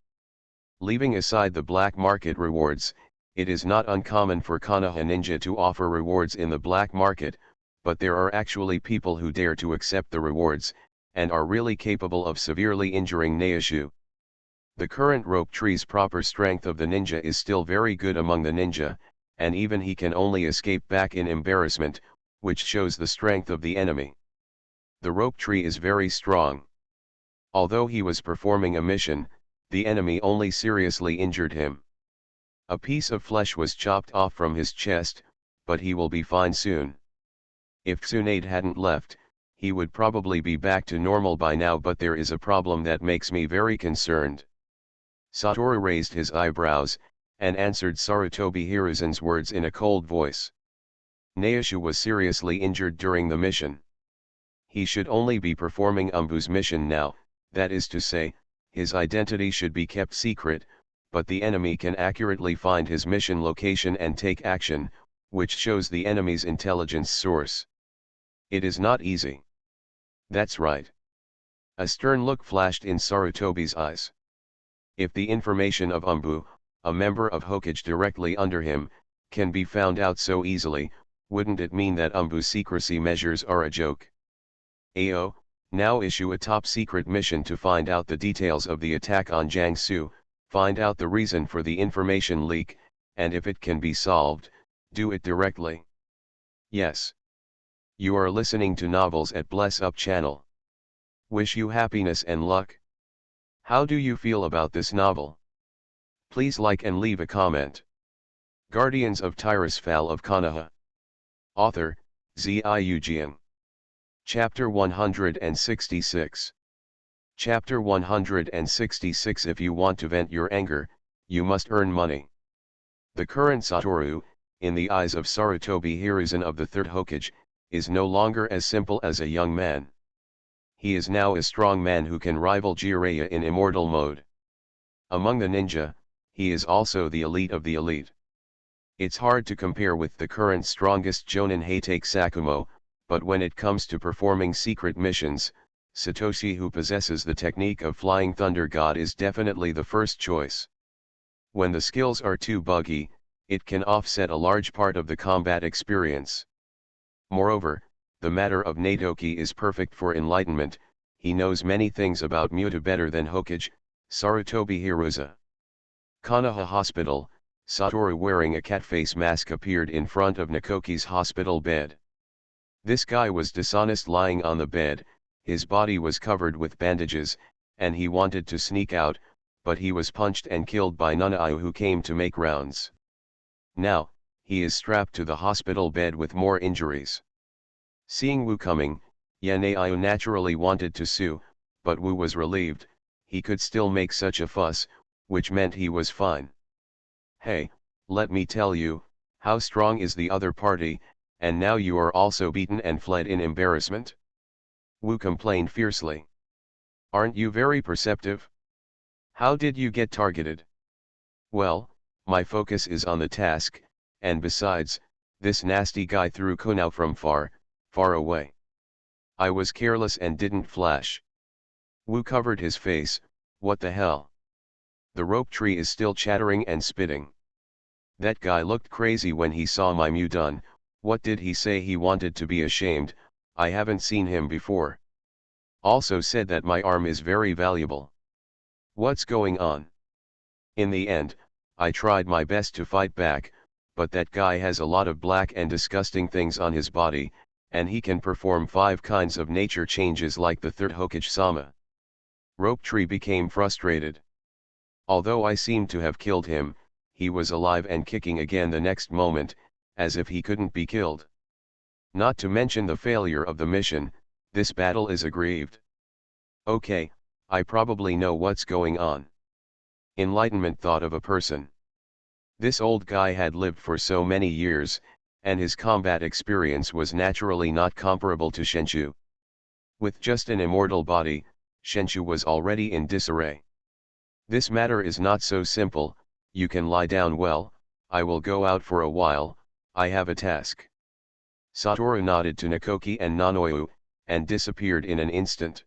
Leaving aside the black market rewards, it is not uncommon for Konoha ninja to offer rewards in the black market, but there are actually people who dare to accept the rewards, and are really capable of severely injuring Naoshu. The current rope tree's proper strength of the ninja is still very good among the ninja, and even he can only escape back in embarrassment, which shows the strength of the enemy. The rope tree is very strong. Although he was performing a mission, the enemy only seriously injured him. A piece of flesh was chopped off from his chest, but he will be fine soon. If Tsunade hadn't left, he would probably be back to normal by now, but there is a problem that makes me very concerned. Satoru raised his eyebrows, and answered Sarutobi Hiruzen's words in a cold voice. Naoshu was seriously injured during the mission. He should only be performing Umbu's mission now, that is to say, his identity should be kept secret, but the enemy can accurately find his mission location and take action, which shows the enemy's intelligence source. It is not easy. That's right. A stern look flashed in Sarutobi's eyes. If the information of Umbu, a member of Hokage directly under him, can be found out so easily, wouldn't it mean that Umbu's secrecy measures are a joke? Ao, now issue a top-secret mission to find out the details of the attack on Jiangsu, find out the reason for the information leak, and if it can be solved, do it directly. Yes. You are listening to Novels at Bless Up channel. Wish you happiness and luck. How do you feel about this novel? Please like and leave a comment. Guardians of Tirisfal of Konoha. Author, Ziujian. Chapter 166. Chapter 166. If you want to vent your anger, you must earn money. The current Satoru, in the eyes of Sarutobi Hiruzen of the Third Hokage, is no longer as simple as a young man. He is now a strong man who can rival Jiraiya in immortal mode. Among the ninja, he is also the elite of the elite. It's hard to compare with the current strongest Jonin Hatake Sakumo, but when it comes to performing secret missions, Satoshi, who possesses the technique of Flying Thunder God, is definitely the first choice. When the skills are too buggy, it can offset a large part of the combat experience. Moreover, the matter of Natoki is perfect for enlightenment. He knows many things about Muta better than Hokage, Sarutobi Hiruzen. Konoha Hospital. Satoru wearing a cat face mask appeared in front of Nakoki's hospital bed. This guy was dishonest, lying on the bed, his body was covered with bandages, and he wanted to sneak out, but he was punched and killed by Nanao, who came to make rounds. Now, he is strapped to the hospital bed with more injuries. Seeing Wu coming, Yanao naturally wanted to sue, but Wu was relieved. He could still make such a fuss, which meant he was fine. Hey, let me tell you, how strong is the other party, and now you are also beaten and fled in embarrassment? Wu complained fiercely. Aren't you very perceptive? How did you get targeted? Well, my focus is on the task, and besides, this nasty guy threw Konoha from far, far away. I was careless and didn't flash. Wu covered his face. What the hell? The rope tree is still chattering and spitting. That guy looked crazy when he saw my Mudun. What did he say? He wanted to be ashamed. I haven't seen him before. Also said that my arm is very valuable. What's going on? In the end, I tried my best to fight back, but that guy has a lot of black and disgusting things on his body, and he can perform 5 kinds of nature changes like the third Hokage-sama. Rope Tree became frustrated. Although I seemed to have killed him, he was alive and kicking again the next moment, as if he couldn't be killed. Not to mention the failure of the mission, this battle is aggrieved. Okay, I probably know what's going on. Enlightenment thought of a person. This old guy had lived for so many years, and his combat experience was naturally not comparable to Shenshu. With just an immortal body, Shenshu was already in disarray. This matter is not so simple. You can lie down well. I will go out for a while, I have a task. Satoru nodded to Nakoki and Nanoyu, and disappeared in an instant.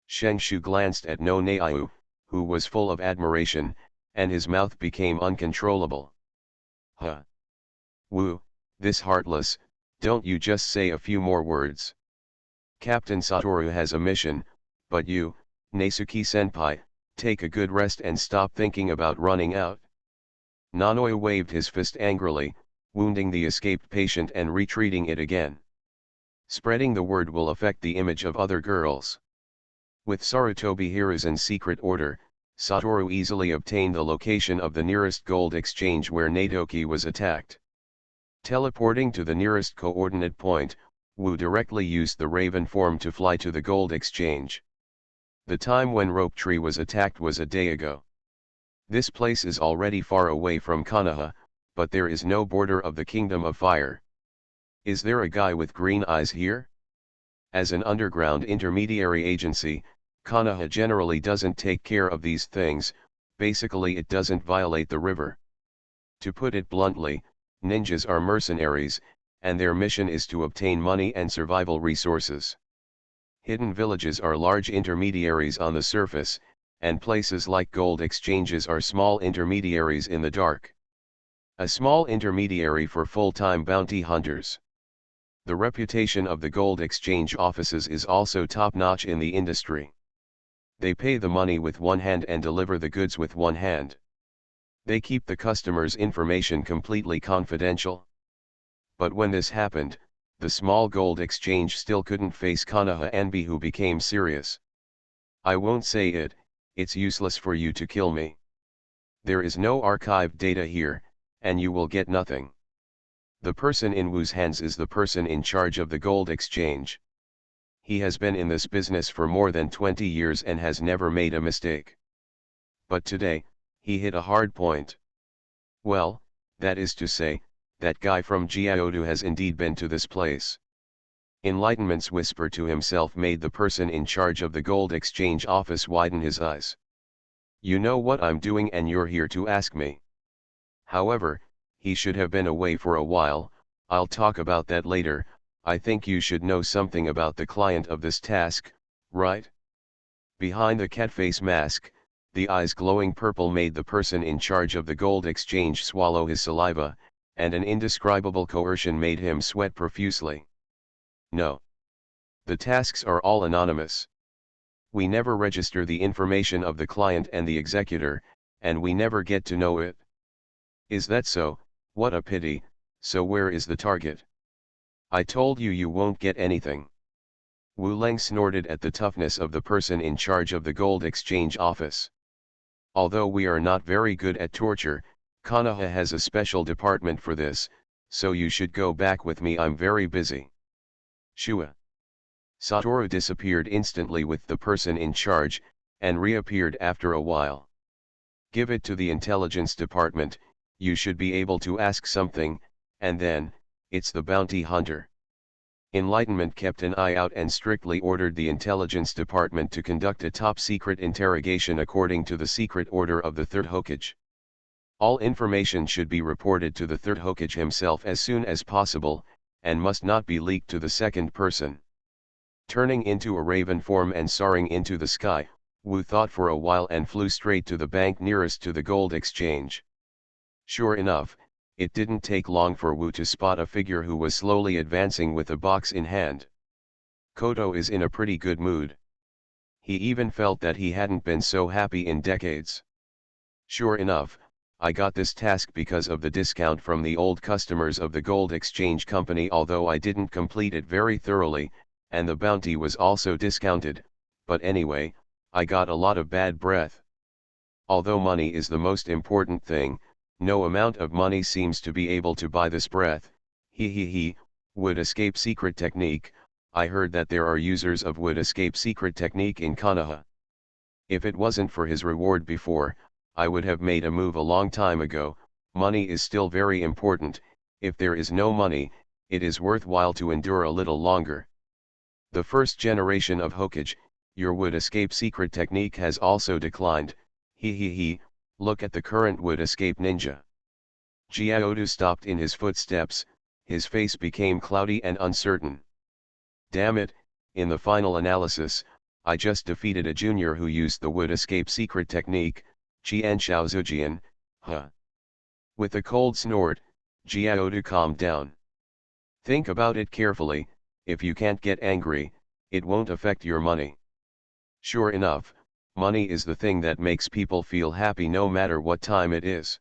Shenshu glanced at Nonau, who was full of admiration, and his mouth became uncontrollable. Huh? Wu, this heartless, don't you just say a few more words. Captain Satoru has a mission, but you, Nesuke-senpai, take a good rest and stop thinking about running out. Nanoyu waved his fist angrily, wounding the escaped patient and retreating it again. Spreading the word will affect the image of other girls. With Sarutobi Hiruzen's secret order, Satoru easily obtained the location of the nearest gold exchange where Natoki was attacked. Teleporting to the nearest coordinate point, Wu directly used the raven form to fly to the gold exchange. The time when Rope Tree was attacked was a day ago. This place is already far away from Konoha, but there is no border of the Kingdom of Fire. Is there a guy with green eyes here? As an underground intermediary agency, Konoha generally doesn't take care of these things. Basically it doesn't violate the river. To put it bluntly, ninjas are mercenaries, and their mission is to obtain money and survival resources. Hidden villages are large intermediaries on the surface, and places like gold exchanges are small intermediaries in the dark. A small intermediary for full-time bounty hunters. The reputation of the gold exchange offices is also top-notch in the industry. They pay the money with one hand and deliver the goods with one hand. They keep the customer's information completely confidential. But when this happened, the small gold exchange still couldn't face Konoha Anbi, who became serious. I won't say it, it's useless for you to kill me. There is no archived data here, and you will get nothing. The person in Wu's hands is the person in charge of the gold exchange. He has been in this business for more than 20 years and has never made a mistake. But today, he hit a hard point. Well, that is to say, that guy from Gyoudu has indeed been to this place. Enlightenment's whisper to himself made the person in charge of the gold exchange office widen his eyes. You know what I'm doing and you're here to ask me. However, he should have been away for a while. I'll talk about that later. I think you should know something about the client of this task, right? Behind the catface mask, the eyes glowing purple made the person in charge of the gold exchange swallow his saliva, and an indescribable coercion made him sweat profusely. No. The tasks are all anonymous. We never register the information of the client and the executor, and we never get to know it. Is that so? What a pity. So where is the target? I told you you won't get anything. Wu Leng snorted at the toughness of the person in charge of the gold exchange office. Although we are not very good at torture, Konoha has a special department for this, so you should go back with me. I'm very busy. Shua. Satoru disappeared instantly with the person in charge, and reappeared after a while. Give it to the intelligence department, you should be able to ask something, and then, it's the bounty hunter. Enlightenment kept an eye out and strictly ordered the intelligence department to conduct a top-secret interrogation according to the secret order of the Third Hokage. All information should be reported to the Third Hokage himself as soon as possible, and must not be leaked to the second person. Turning into a raven form and soaring into the sky, Wu thought for a while and flew straight to the bank nearest to the gold exchange. Sure enough, it didn't take long for Wu to spot a figure who was slowly advancing with a box in hand. Koto is in a pretty good mood. He even felt that he hadn't been so happy in decades. Sure enough, I got this task because of the discount from the old customers of the gold exchange company, although I didn't complete it very thoroughly, and the bounty was also discounted, but anyway, I got a lot of bad breath. Although money is the most important thing, no amount of money seems to be able to buy this breath. Would escape secret technique. I heard that there are users of would escape secret technique in Konoha. If it wasn't for his reward before, I would have made a move a long time ago. Money is still very important. If there is no money, it is worthwhile to endure a little longer. The first generation of Hokage, your would escape secret technique has also declined. Look at the current would escape ninja. Gyoudu stopped in his footsteps, his face became cloudy and uncertain. Damn it, in the final analysis, I just defeated a junior who used the would escape secret technique, Qian Shaozujian, huh. With a cold snort, Gyoudu calmed down. Think about it carefully. If you can't get angry, it won't affect your money. Sure enough, money is the thing that makes people feel happy no matter what time it is.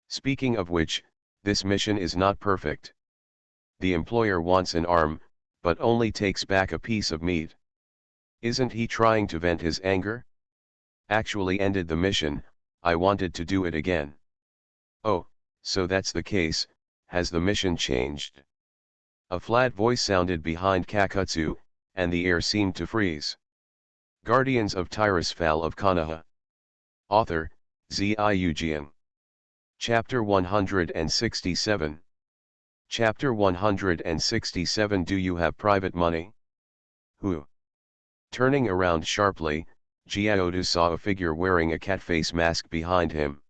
Speaking of which, this mission is not perfect. The employer wants an arm, but only takes back a piece of meat. Isn't he trying to vent his anger? Actually ended the mission. I wanted to do it again. Oh, so that's the case. Has the mission changed? A flat voice sounded behind Kakutsu, and the air seemed to freeze. Guardians of Tirisfal of Konoha. Author, Ziujian. Chapter 167. Chapter 167. Do you have private money? Who? Turning around sharply, Gyoudu saw a figure wearing a catface mask behind him.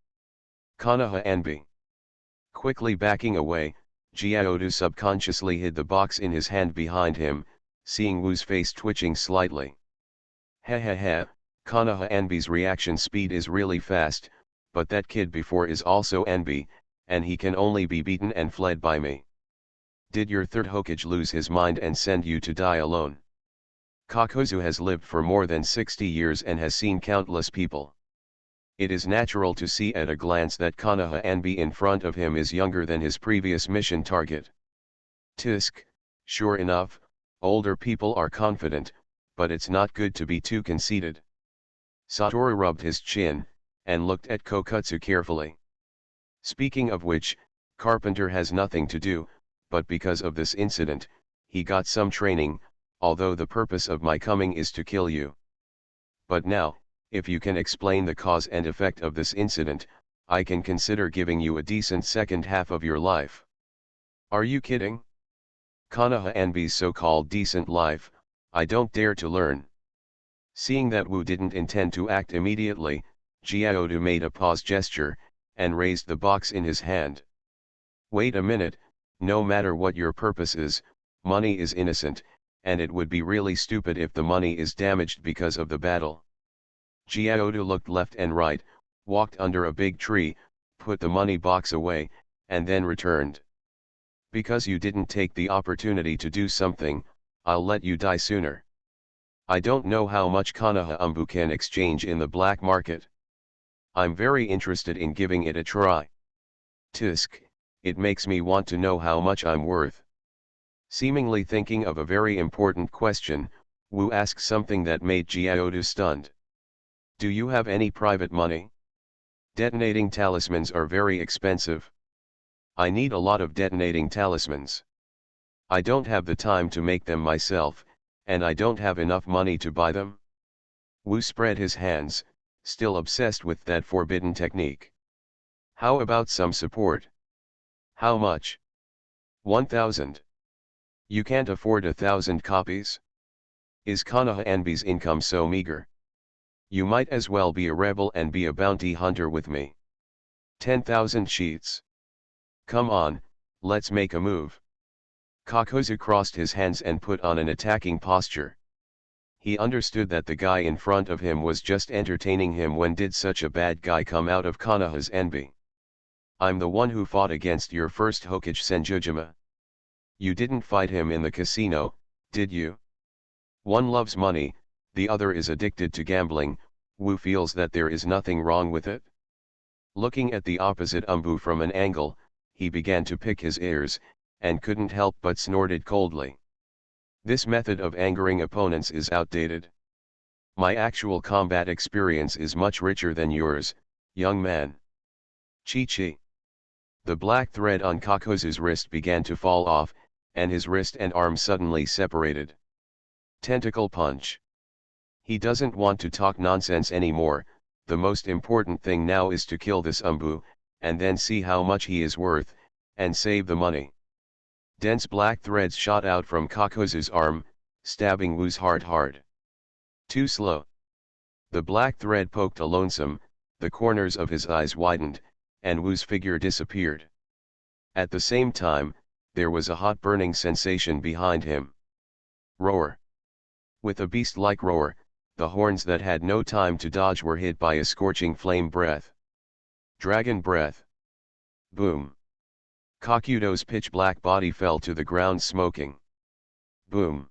Konoha Anbi. Quickly backing away, Gyoudu subconsciously hid the box in his hand behind him, seeing Wu's face twitching slightly. Konoha Anbi's reaction speed is really fast, but that kid before is also Anbi, and he can only be beaten and fled by me. Did your third Hokage lose his mind and send you to die alone? Kakuzu has lived for more than 60 years and has seen countless people. It is natural to see at a glance that Konoha Anbi in front of him is younger than his previous mission target. Tisk, sure enough, older people are confident, but it's not good to be too conceited. Satoru rubbed his chin, and looked at Kokutsu carefully. Speaking of which, Carpenter has nothing to do, but because of this incident, he got some training, although the purpose of my coming is to kill you. But now, if you can explain the cause and effect of this incident, I can consider giving you a decent second half of your life. Are you kidding? Konoha envies so-called decent life, I don't dare to learn. Seeing that Wu didn't intend to act immediately, Gyoudu made a pause gesture, and raised the box in his hand. Wait a minute, no matter what your purpose is, money is innocent, and it would be really stupid if the money is damaged because of the battle. Gyoudu looked left and right, walked under a big tree, put the money box away, and then returned. Because you didn't take the opportunity to do something, I'll let you die sooner. I don't know how much Konoha Umbu can exchange in the black market. I'm very interested in giving it a try. Tisk, it makes me want to know how much I'm worth. Seemingly thinking of a very important question, Wu asked something that made Gyoudu stunned. Do you have any private money? Detonating talismans are very expensive. I need a lot of detonating talismans. I don't have the time to make them myself, and I don't have enough money to buy them. Wu spread his hands, still obsessed with that forbidden technique. How about some support? How much? 1,000. You can't afford 1,000 copies? Is Konoha Envy's income so meager? You might as well be a rebel and be a bounty hunter with me. 10,000 sheets. Come on, let's make a move. Kakuzu crossed his hands and put on an attacking posture. He understood that the guy in front of him was just entertaining him. When did such a bad guy come out of Konoha's envy? I'm the one who fought against your first Hokage Senjujima. You didn't fight him in the casino, did you? One loves money, the other is addicted to gambling. Wu feels that there is nothing wrong with it. Looking at the opposite Umbu from an angle, he began to pick his ears, and couldn't help but snorted coldly. This method of angering opponents is outdated. My actual combat experience is much richer than yours, young man. Chi-chi. The black thread on Kakuzu's wrist began to fall off, and his wrist and arm suddenly separated. Tentacle punch. He doesn't want to talk nonsense anymore. The most important thing now is to kill this Umbu, and then see how much he is worth, and save the money. Dense black threads shot out from Kakuzu's arm, stabbing Wu's heart hard. Too slow. The black thread poked a lonesome, the corners of his eyes widened, and Wu's figure disappeared. At the same time, there was a hot burning sensation behind him. Roar. With a beast-like roar, the horns that had no time to dodge were hit by a scorching flame breath. Dragon breath. Boom. Kakudo's pitch-black body fell to the ground smoking. Boom.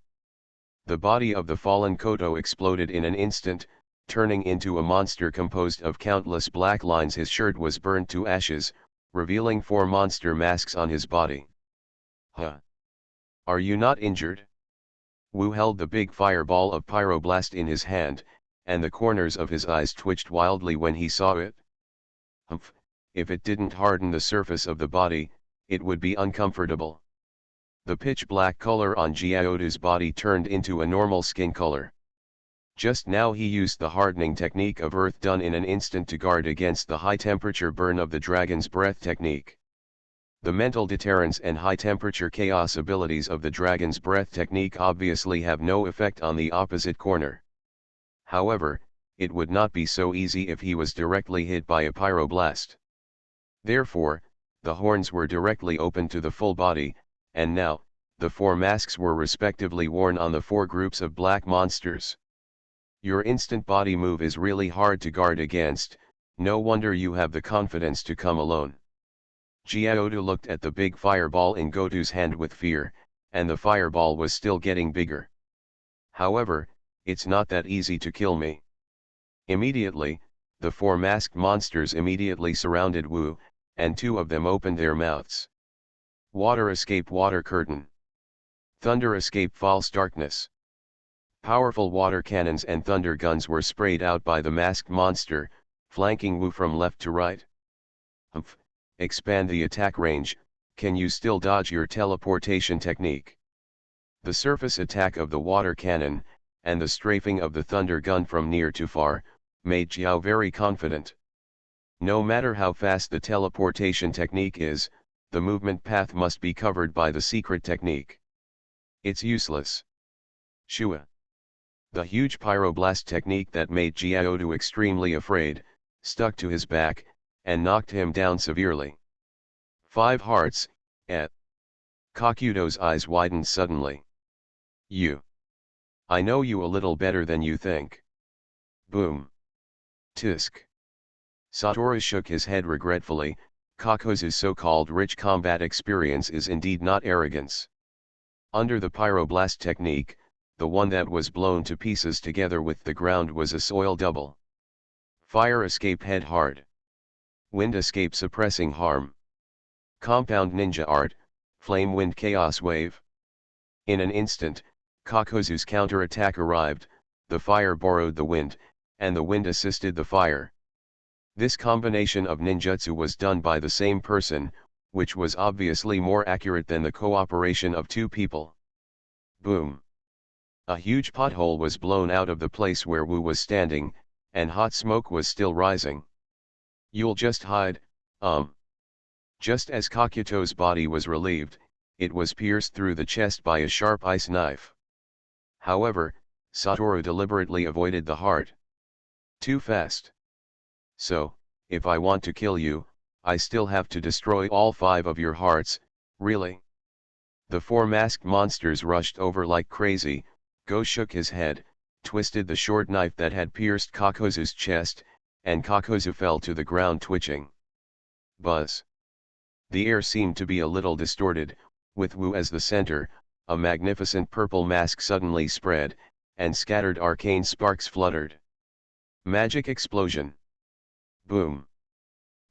The body of the fallen Koto exploded in an instant, turning into a monster composed of countless black lines. His shirt was burned to ashes, revealing 4 monster masks on his body. Huh? Are you not injured? Wu held the big fireball of pyroblast in his hand, and the corners of his eyes twitched wildly when he saw it. Humph, if it didn't harden the surface of the body, it would be uncomfortable. The pitch-black color on Gyoudu's body turned into a normal skin color. Just now he used the hardening technique of earth done in an instant to guard against the high-temperature burn of the dragon's breath technique. The mental deterrence and high-temperature chaos abilities of the dragon's breath technique obviously have no effect on the opposite corner. However, it would not be so easy if he was directly hit by a pyroblast. Therefore, the horns were directly open to the full body, and now, the 4 masks were respectively worn on the 4 groups of black monsters. Your instant body move is really hard to guard against, no wonder you have the confidence to come alone. Gyoudu looked at the big fireball in Goto's hand with fear, and the fireball was still getting bigger. However, it's not that easy to kill me. Immediately, the 4 masked monsters immediately surrounded Wu, and 2 of them opened their mouths. Water escape water curtain. Thunder escape false darkness. Powerful water cannons and thunder guns were sprayed out by the masked monster, flanking Wu from left to right. Humph! Expand the attack range, can you still dodge your teleportation technique? The surface attack of the water cannon, and the strafing of the thunder gun from near to far, made Jiao very confident. No matter how fast the teleportation technique is, the movement path must be covered by the secret technique. It's useless. Shua. The huge pyroblast technique that made Jiaodu extremely afraid, stuck to his back, and knocked him down severely. 5 hearts, eh? Kakuto's eyes widened suddenly. I know you a little better than you think. Boom. Tisk. Satoru shook his head regretfully. Kakuzu's so-called rich combat experience is indeed not arrogance. Under the pyroblast technique, the one that was blown to pieces together with the ground was a soil double. Fire escape head hard. Wind escape suppressing harm. Compound ninja art, flame wind chaos wave. In an instant, Kakuzu's counterattack arrived, the fire borrowed the wind, and the wind assisted the fire. This combination of ninjutsu was done by the same person, which was obviously more accurate than the cooperation of 2 people. Boom. A huge pothole was blown out of the place where Wu was standing, and hot smoke was still rising. You'll just hide, Just as Kakuto's body was relieved, it was pierced through the chest by a sharp ice knife. However, Satoru deliberately avoided the heart. Too fast. So, if I want to kill you, I still have to destroy all 5 of your hearts, really? The 4 masked monsters rushed over like crazy. Go shook his head, twisted the short knife that had pierced Kakuzu's chest, and Kakuzu fell to the ground twitching. Buzz. The air seemed to be a little distorted, with Wu as the center. A magnificent purple mask suddenly spread, and scattered arcane sparks fluttered. Magic explosion. Boom.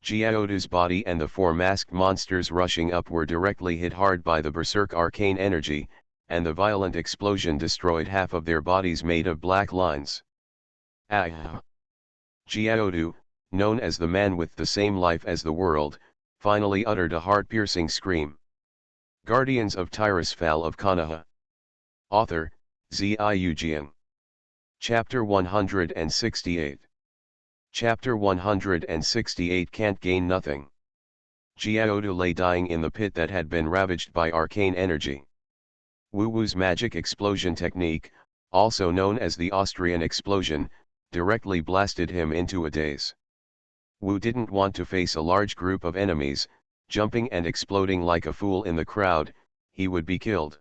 Jiaodu's body and the 4 masked monsters rushing up were directly hit hard by the berserk arcane energy, and the violent explosion destroyed half of their bodies made of black lines. Ah! Jiaodu, known as the man with the same life as the world, finally uttered a heart-piercing scream. Guardians of Tirisfal of Konoha. Author, Ziyu Jiang. Chapter 168. Chapter 168 Can't Gain Nothing. Jiaodu lay dying in the pit that had been ravaged by arcane energy. Wu Wu's magic explosion technique, also known as the Austrian explosion, directly blasted him into a daze. Wu didn't want to face a large group of enemies, jumping and exploding like a fool in the crowd. He would be killed.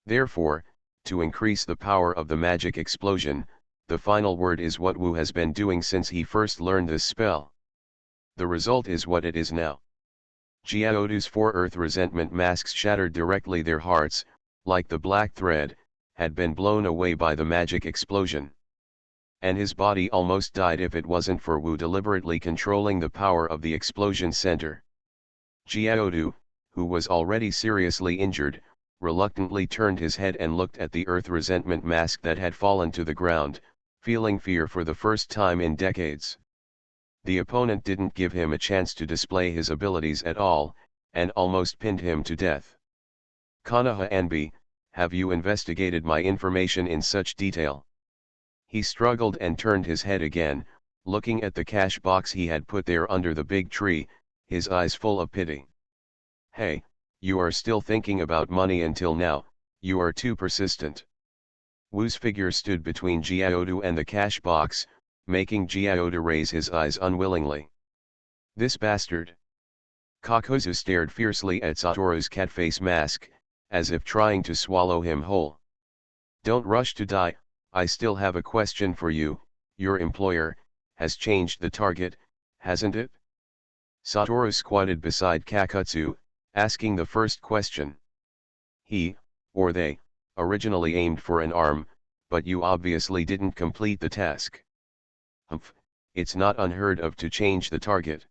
Therefore, to increase the power of the magic explosion, the final word is what Wu has been doing since he first learned this spell. The result is what it is now. Jiaodu's 4 earth resentment masks shattered directly. Their hearts, like the black thread, had been blown away by the magic explosion. And his body almost died if it wasn't for Wu deliberately controlling the power of the explosion center. Jiaodu, who was already seriously injured, reluctantly turned his head and looked at the earth resentment mask that had fallen to the ground, feeling fear for the first time in decades. The opponent didn't give him a chance to display his abilities at all, and almost pinned him to death. Konoha Anbi, have you investigated my information in such detail? He struggled and turned his head again, looking at the cash box he had put there under the big tree, his eyes full of pity. Hey, you are still thinking about money until now, you are too persistent. Wu's figure stood between Jiaodu and the cash box, making Jiaodu raise his eyes unwillingly. This bastard. Kakuzu stared fiercely at Satoru's catface mask, as if trying to swallow him whole. Don't rush to die, I still have a question for you. Your employer has changed the target, hasn't it? Satoru squatted beside Kakutsu, asking the first question. He, or they, originally aimed for an arm, but you obviously didn't complete the task. Humph, it's not unheard of to change the target.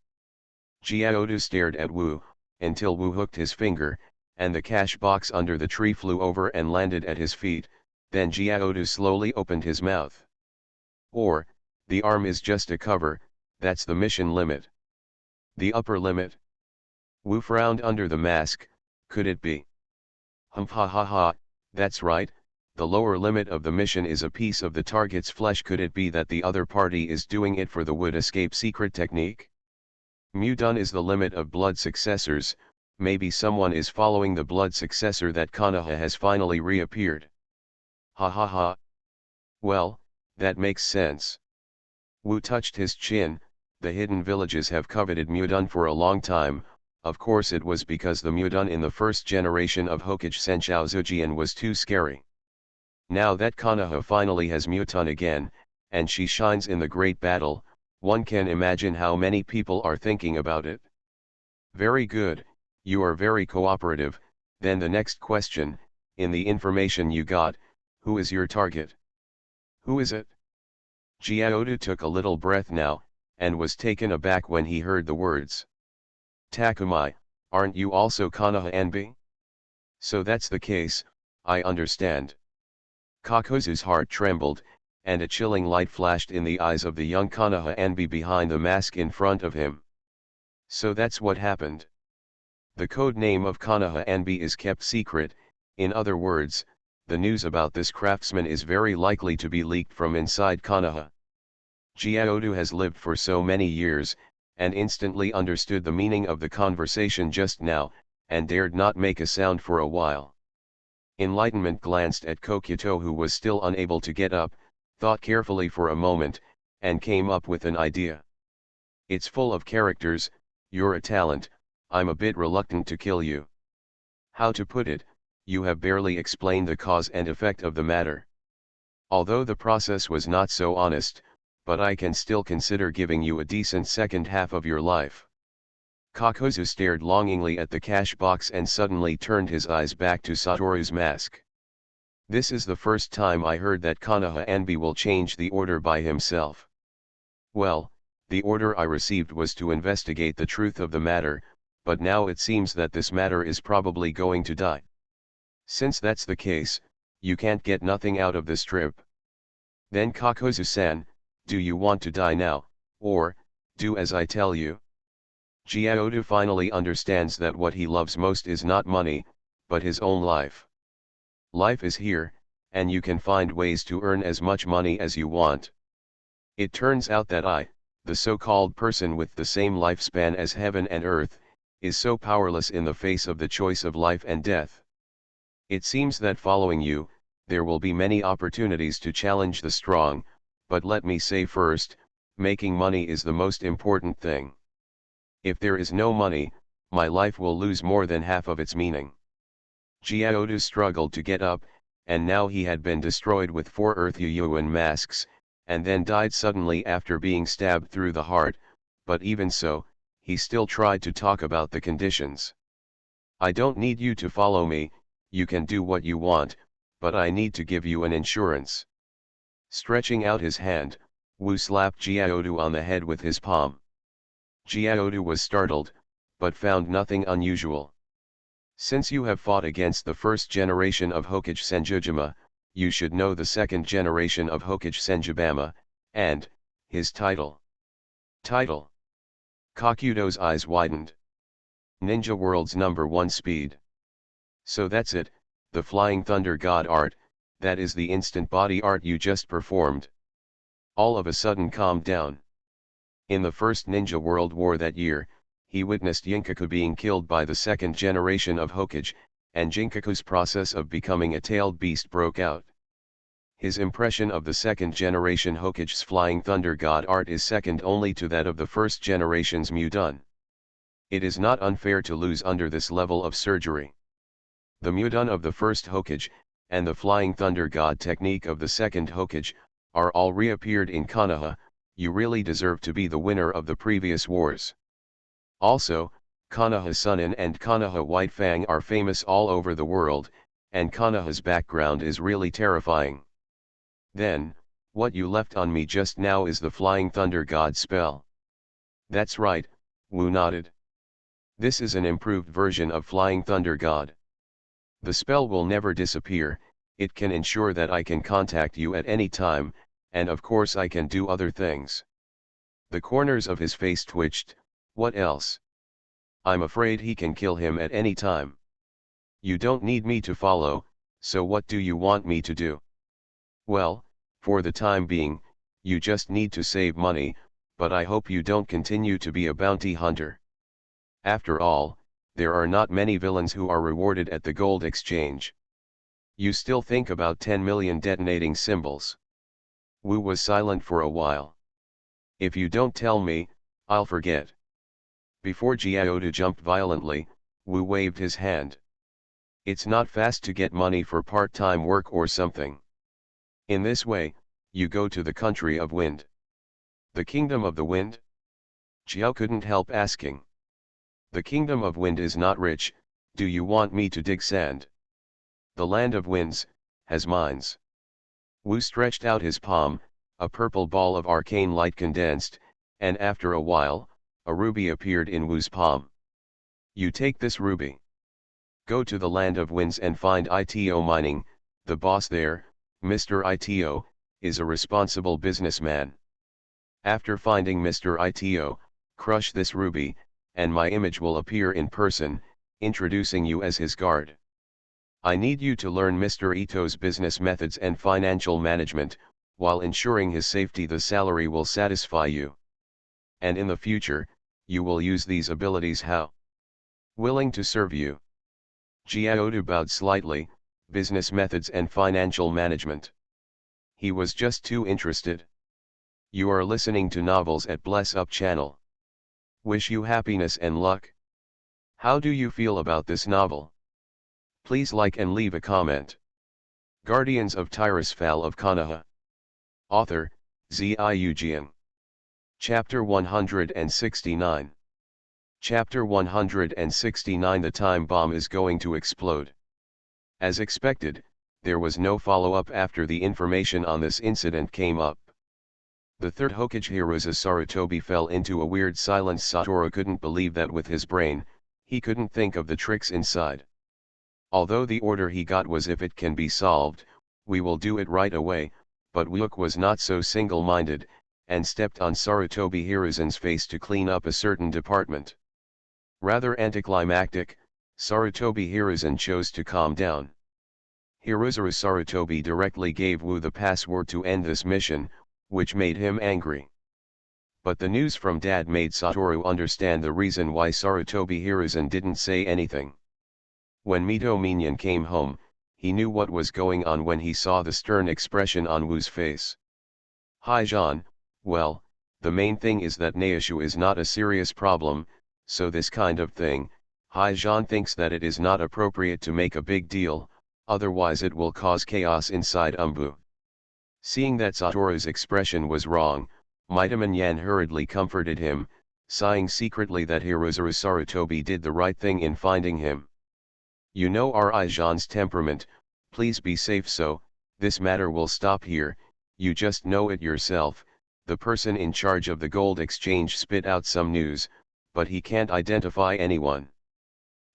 Jiaodu stared at Wu, until Wu hooked his finger, and the cash box under the tree flew over and landed at his feet. Then Jiaodu slowly opened his mouth. Or, the arm is just a cover, that's the mission limit. The upper limit? Wu frowned under the mask, could it be? Humph ha ha ha, that's right, the lower limit of the mission is a piece of the target's flesh. Could it be that the other party is doing it for the would escape secret technique? Mudun is the limit of blood successors, maybe someone is following the blood successor that Konoha has finally reappeared. Ha ha ha. Well, that makes sense. Wu touched his chin. The hidden villages have coveted Mudun for a long time. Of course it was because the Mudun in the first generation of Hokage Senshou Zujian was too scary. Now that Konoha finally has Mutun again, and she shines in the great battle, one can imagine how many people are thinking about it. Very good, you are very cooperative. Then the next question, in the information you got, who is your target? Who is it? Jiaodu took a little breath now, and was taken aback when he heard the words. Takumai, aren't you also Konoha Anbi? So that's the case, I understand. Kakuzu's heart trembled, and a chilling light flashed in the eyes of the young Konoha Anbi behind the mask in front of him. So that's what happened. The code name of Konoha Anbi is kept secret. In other words, the news about this craftsman is very likely to be leaked from inside Konoha. Jiaodu has lived for so many years, and instantly understood the meaning of the conversation just now, and dared not make a sound for a while. Enlightenment glanced at Kokuto, who was still unable to get up, thought carefully for a moment, and came up with an idea. It's full of characters, you're a talent, I'm a bit reluctant to kill you. How to put it, you have barely explained the cause and effect of the matter. Although the process was not so honest, but I can still consider giving you a decent second half of your life. Kakuzu stared longingly at the cash box and suddenly turned his eyes back to Satoru's mask. This is the first time I heard that Konoha Anbi will change the order by himself. Well, the order I received was to investigate the truth of the matter, but now it seems that this matter is probably going to die. Since that's the case, you can't get nothing out of this trip. Then Kakuzu-san, do you want to die now, or, do as I tell you? Jiaodu finally understands that what he loves most is not money, but his own life. Life is here, and you can find ways to earn as much money as you want. It turns out that I, the so-called person with the same lifespan as heaven and earth, is so powerless in the face of the choice of life and death. It seems that following you, there will be many opportunities to challenge the strong, but let me say first, making money is the most important thing. If there is no money, my life will lose more than half of its meaning. Jiaodu struggled to get up, and now he had been destroyed with 4 Earth Yuan masks, and then died suddenly after being stabbed through the heart, but even so, he still tried to talk about the conditions. I don't need you to follow me, you can do what you want, but I need to give you an insurance. Stretching out his hand, Wu slapped Jiaodu on the head with his palm. Jiaodu was startled, but found nothing unusual. Since you have fought against the first generation of Hokage Senjujima, you should know the second generation of Hokage Senjubama, and his title. Title. Kakudo's eyes widened. Ninja World's #1 speed. So that's it, the Flying Thunder God art, that is the instant body art you just performed. All of a sudden calmed down. In the first Ninja World War that year, he witnessed Jinkaku being killed by the second generation of Hokage, and Jinkaku's process of becoming a tailed beast broke out. His impression of the second generation Hokage's Flying Thunder God art is second only to that of the first generation's Mudun. It is not unfair to lose under this level of surgery. The Mudun of the first Hokage, and the Flying Thunder God technique of the second Hokage, are all reappeared in Konoha. You really deserve to be the winner of the previous wars. Also, Konoha Sunin and Konoha White Fang are famous all over the world, and Konoha's background is really terrifying. Then, what you left on me just now is the Flying Thunder God spell. That's right, Wu nodded. This is an improved version of Flying Thunder God. The spell will never disappear, It can ensure that I can contact you at any time, and of course I can do other things. The corners of his face twitched. What else? I'm afraid he can kill him at any time. You don't need me to follow, so what do you want me to do? Well, for the time being, you just need to save money, but I hope you don't continue to be a bounty hunter. After all, there are not many villains who are rewarded at the gold exchange. You still think about 10 million detonating symbols. Wu was silent for a while. If you don't tell me, I'll forget. Before Gyauda jumped violently, Wu waved his hand. It's not fast to get money for part-time work or something. In this way, you go to the country of wind. The kingdom of the wind? Jiao couldn't help asking. The kingdom of wind is not rich, do you want me to dig sand? The land of winds has mines. Wu stretched out his palm, a purple ball of arcane light condensed, and after a while, a ruby appeared in Wu's palm. You take this ruby. Go to the land of winds and find ITO Mining. The boss there, Mr. ITO, is a responsible businessman. After finding Mr. ITO, crush this ruby, and my image will appear in person, introducing you as his guard. I need you to learn Mr. Ito's business methods and financial management, while ensuring his safety. The salary will satisfy you. And in the future, you will use these abilities how? Willing to serve you. Gyauda bowed slightly, business methods and financial management. He was just too interested. You are listening to novels at Bless Up channel. Wish you happiness and luck. How do you feel about this novel? Please like and leave a comment. Guardians of Tirisfal of Konoha. Author, Ziujian. Chapter 169. Chapter 169. The time bomb is going to explode. As expected, there was no follow-up after the information on this incident came up. The third Hokage Hiruza Sarutobi fell into a weird silence. Satoru couldn't believe that with his brain, he couldn't think of the tricks inside. Although the order he got was if it can be solved, we will do it right away, but Wook was not so single-minded, and stepped on Sarutobi Hiruzan's face to clean up a certain department. Rather anticlimactic, Sarutobi Hiruzan chose to calm down. Hiruza Sarutobi directly gave Wu the password to end this mission, which made him angry. But the news from Dad made Satoru understand the reason why Sarutobi Hiruzan didn't say anything. When Mito Minion came home, he knew what was going on when he saw the stern expression on Wu's face. Hi Jean, well, the main thing is that Naishu is not a serious problem, so this kind of thing, Hai Jean thinks that it is not appropriate to make a big deal, otherwise it will cause chaos inside Umbu. Seeing that Satoru's expression was wrong, Mitaman Yan hurriedly comforted him, sighing secretly that Hiruza Sarutobi did the right thing in finding him. You know Ri Jean's temperament, please be safe. So, this matter will stop here, you just know it yourself. The person in charge of the gold exchange spit out some news, but he can't identify anyone.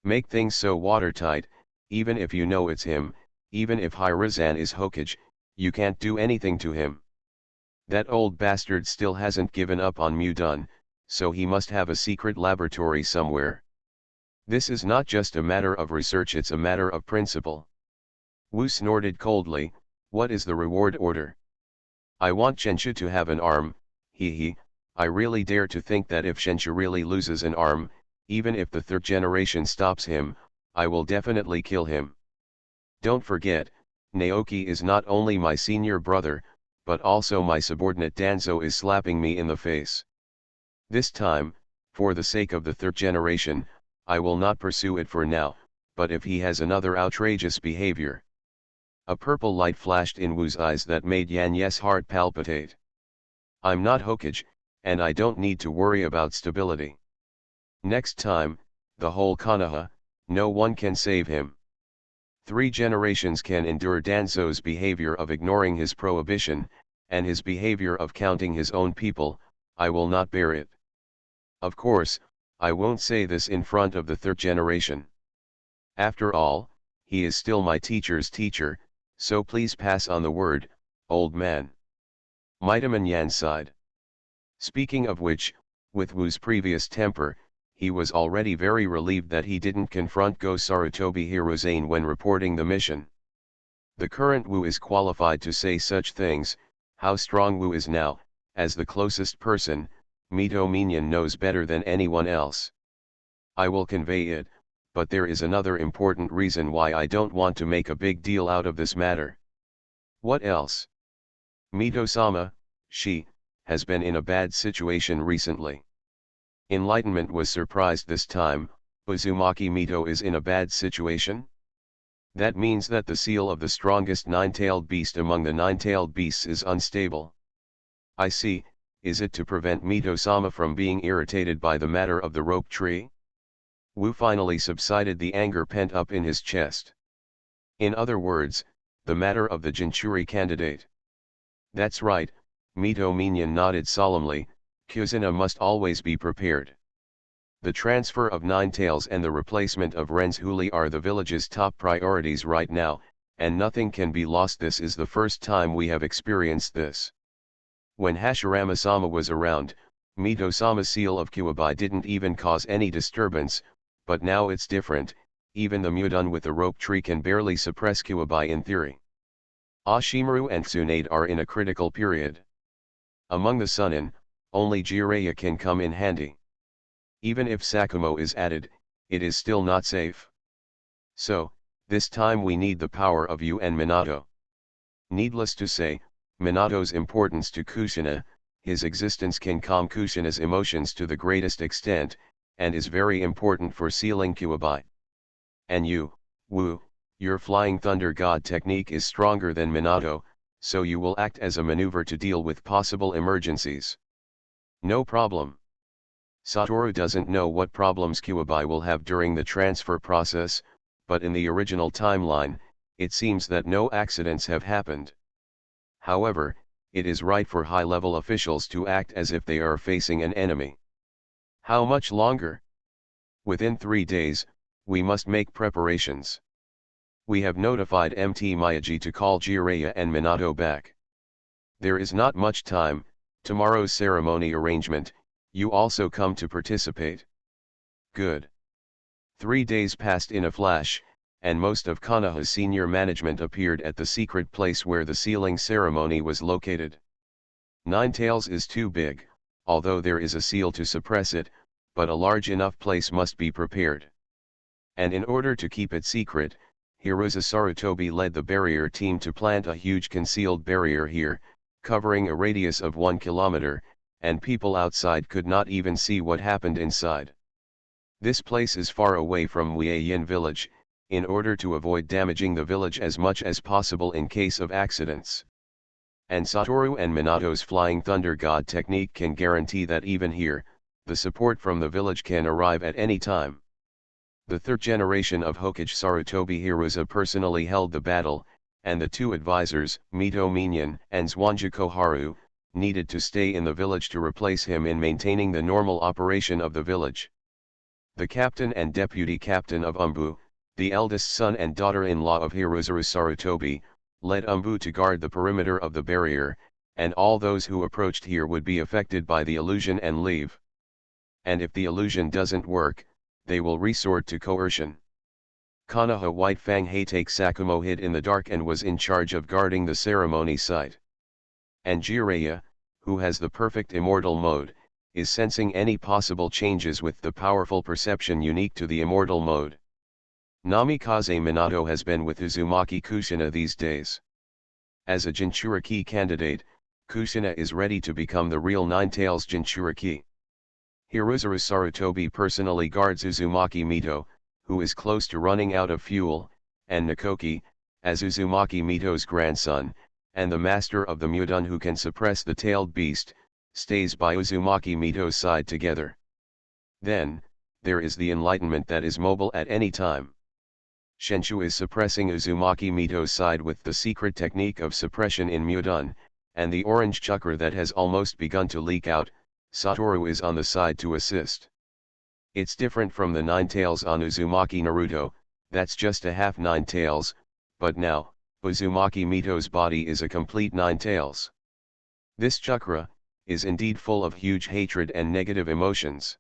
Make things so watertight, even if you know it's him, even if Hiruzan is Hokage, you can't do anything to him. That old bastard still hasn't given up on Mudun, so he must have a secret laboratory somewhere. This is not just a matter of research, it's a matter of principle. Wu snorted coldly, what is the reward order? I want Shenshu to have an arm, I really dare to think that if Shenshu really loses an arm, even if the third generation stops him, I will definitely kill him. Don't forget, Naoki is not only my senior brother, but also my subordinate. Danzo is slapping me in the face. This time, for the sake of the third generation, I will not pursue it for now, but if he has another outrageous behavior. A purple light flashed in Wu's eyes that made Yan Ye's heart palpitate. I'm not Hokage, and I don't need to worry about stability. Next time, the whole Konoha, no one can save him. 3 generations can endure Danzo's behavior of ignoring his prohibition, and his behavior of counting his own people, I will not bear it. Of course, I won't say this in front of the third generation. After all, he is still my teacher's teacher, So please pass on the word, old man. Mitoman Yan sighed. Speaking of which, with Wu's previous temper, he was already very relieved that he didn't confront Go Sarutobi Hirozane when reporting the mission. The current Wu is qualified to say such things. How strong Wu is now, as the closest person, Mito Minyan knows better than anyone else. I will convey it, but there is another important reason why I don't want to make a big deal out of this matter. What else? Mito-sama, she, has been in a bad situation recently. Enlightenment was surprised this time. Uzumaki Mito is in a bad situation? That means that the seal of the strongest nine-tailed beast among the nine-tailed beasts is unstable. I see. Is it to prevent Mito-sama from being irritated by the matter of the rope tree? Wu finally subsided the anger pent up in his chest. In other words, the matter of the Jinchuri candidate. That's right, Mito Minyan nodded solemnly. Kuzina must always be prepared. The transfer of Nine Tails and the replacement of Ren's Huli are the village's top priorities right now, and nothing can be lost. This is the first time we have experienced this. When Hashirama-sama was around, Mito-sama's seal of Kuwabai didn't even cause any disturbance, but now it's different. Even the Mudun with the rope tree can barely suppress Kuwabai in theory. Ashimaru and Tsunade are in a critical period. Among the Sunin, only Jiraiya can come in handy. Even if Sakumo is added, it is still not safe. So, this time we need the power of you and Minato. Needless to say, Minato's importance to Kushina, his existence can calm Kushina's emotions to the greatest extent, and is very important for sealing Kuwabai. And you, Wu, your Flying Thunder God technique is stronger than Minato, so you will act as a maneuver to deal with possible emergencies. No problem. Satoru doesn't know what problems Kuwabai will have during the transfer process, but in the original timeline, it seems that no accidents have happened. However, it is right for high-level officials to act as if they are facing an enemy. How much longer? Within 3 days, we must make preparations. We have notified MT Miyagi to call Jiraiya and Minato back. There is not much time. Tomorrow's ceremony arrangement, you also come to participate. Good. 3 days passed in a flash, and most of Konoha's senior management appeared at the secret place where the sealing ceremony was located. Nine Tails is too big, although there is a seal to suppress it, but a large enough place must be prepared. And in order to keep it secret, Hiruza Sarutobi led the barrier team to plant a huge concealed barrier here, covering a radius of 1 kilometer, and people outside could not even see what happened inside. This place is far away from Wieyin village, in order to avoid damaging the village as much as possible in case of accidents. And Satoru and Minato's Flying Thunder God technique can guarantee that even here, the support from the village can arrive at any time. The third generation of Hokage Sarutobi Hiruza personally held the battle, and the 2 advisors, Mito Minyan and Zwanju Koharu, needed to stay in the village to replace him in maintaining the normal operation of the village. The captain and deputy captain of Umbu, the eldest son and daughter-in-law of Hiruza Sarutobi, led Umbu to guard the perimeter of the barrier, and all those who approached here would be affected by the illusion and leave. And if the illusion doesn't work, they will resort to coercion. Konoha White Fang Hatake Sakumo hid in the dark and was in charge of guarding the ceremony site. And Jiraiya, who has the perfect immortal mode, is sensing any possible changes with the powerful perception unique to the immortal mode. Namikaze Minato has been with Uzumaki Kushina these days. As a Jinchuriki candidate, Kushina is ready to become the real Nine Tails Jinchuriki. Hiruza Sarutobi personally guards Uzumaki Mito, who is close to running out of fuel, and Nakoki, as Uzumaki Mito's grandson, and the master of the Mudun who can suppress the tailed beast, stays by Uzumaki Mito's side together. Then, there is the enlightenment that is mobile at any time. Shenshu is suppressing Uzumaki Mito's side with the secret technique of suppression in Mudun, and the orange chakra that has almost begun to leak out, Satoru is on the side to assist. It's different from the Nine Tails on Uzumaki Naruto, that's just a half Nine Tails, but now, Uzumaki Mito's body is a complete nine tails. This chakra is indeed full of huge hatred and negative emotions.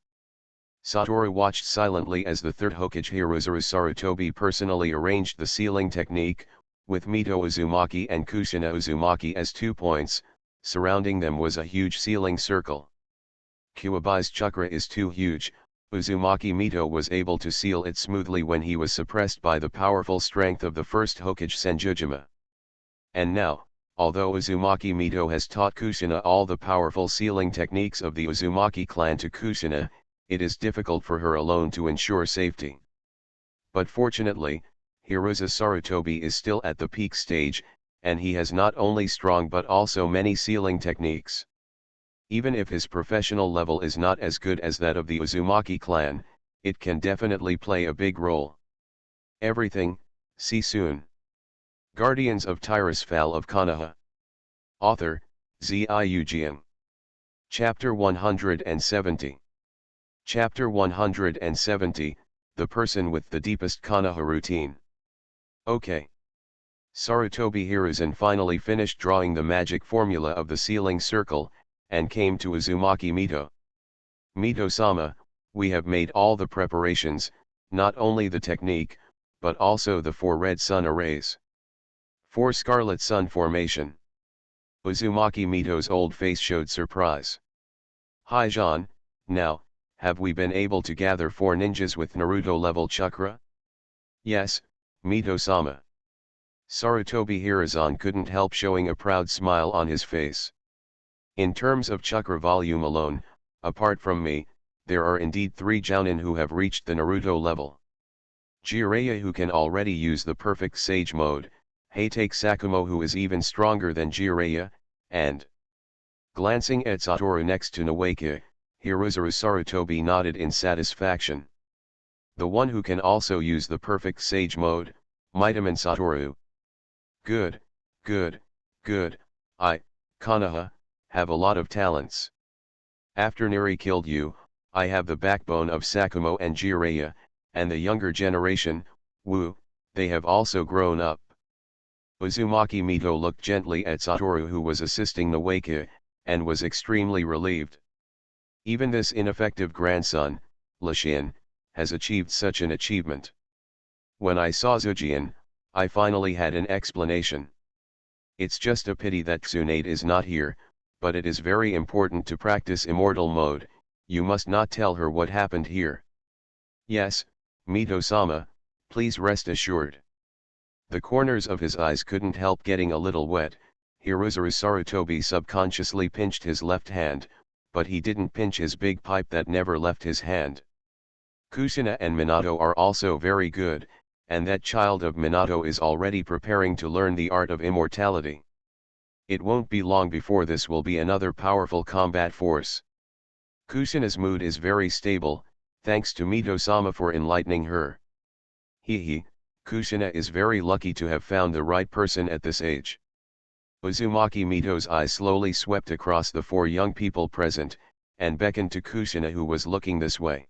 Satoru watched silently as the third Hokage Hirozuru Sarutobi personally arranged the sealing technique, with Mito Uzumaki and Kushina Uzumaki as 2 points. Surrounding them was a huge sealing circle. Kuwabi's chakra is too huge. Uzumaki Mito was able to seal it smoothly when he was suppressed by the powerful strength of the first Hokage Senjujima. And now, although Uzumaki Mito has taught Kushina all the powerful sealing techniques of the Uzumaki clan to Kushina, it is difficult for her alone to ensure safety. But fortunately, Hiruza Sarutobi is still at the peak stage, and he has not only strong but also many sealing techniques. Even if his professional level is not as good as that of the Uzumaki clan, it can definitely play a big role. Everything, see soon. Guardians of Tirisfal of Konoha. Author, Ziujian. Chapter 170. Chapter 170, The Person with the Deepest Konoha Routine. Okay. Sarutobi Hiruzen finally finished drawing the magic formula of the sealing circle, and came to Uzumaki Mito. Mito-sama, we have made all the preparations, not only the technique, but also the 4 red sun arrays. 4 scarlet sun formation. Uzumaki Mito's old face showed surprise. Hi Jean, now, have we been able to gather 4 ninjas with Naruto level chakra? Yes, Mito-sama. Sarutobi Hiruzen couldn't help showing a proud smile on his face. In terms of chakra volume alone, apart from me, there are indeed 3 Jounin who have reached the Naruto level. Jiraiya who can already use the perfect sage mode, Hatake Sakumo who is even stronger than Jiraiya, and glancing at Satoru next to Nawaki, Hirozuru Sarutobi nodded in satisfaction. The one who can also use the perfect sage mode, Mitaman Satoru. Good, good, good, Konoha, have a lot of talents. After Neri killed you, I have the backbone of Sakumo and Jiraiya, and the younger generation, they have also grown up. Uzumaki Mito looked gently at Satoru who was assisting Nawaki, and was extremely relieved. Even this ineffective grandson, Lashin, has achieved such an achievement. When I saw Zujian, I finally had an explanation. It's just a pity that Tsunade is not here, but it is very important to practice immortal mode. You must not tell her what happened here. Yes, Mito-sama, please rest assured. The corners of his eyes couldn't help getting a little wet. Hirozuru Sarutobi subconsciously pinched his left hand, but he didn't pinch his big pipe that never left his hand. Kushina and Minato are also very good, and that child of Minato is already preparing to learn the art of immortality. It won't be long before this will be another powerful combat force. Kushina's mood is very stable, thanks to Mito-sama for enlightening her. Kushina is very lucky to have found the right person at this age. Uzumaki Mito's eyes slowly swept across the 4 young people present, and beckoned to Kushina who was looking this way.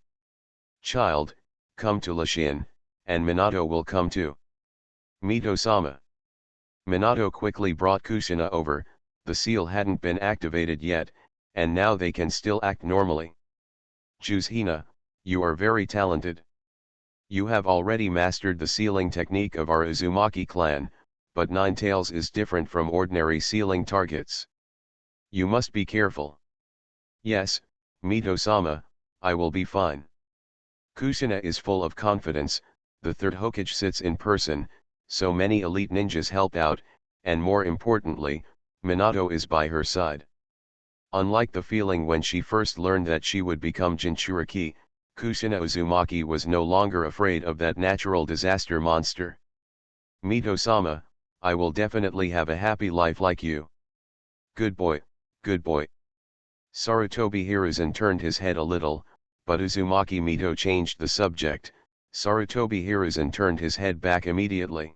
Child, come to Lashin, and Minato will come too. Mito-sama. Minato quickly brought Kushina over. The seal hadn't been activated yet, and now they can still act normally. Juzhina, you are very talented. You have already mastered the sealing technique of our Uzumaki clan, but Nine Tails is different from ordinary sealing targets. You must be careful. Yes, Mito-sama, I will be fine. Kushina is full of confidence. The 3rd Hokage sits in person, so many elite ninjas help out, and more importantly, Minato is by her side. Unlike the feeling when she first learned that she would become Jinchuriki, Kushina Uzumaki was no longer afraid of that natural disaster monster. Mito-sama, I will definitely have a happy life like you. Good boy, good boy. Sarutobi Hiruzen turned his head a little, but Uzumaki Mito changed the subject. Sarutobi Hiruzen turned his head back immediately.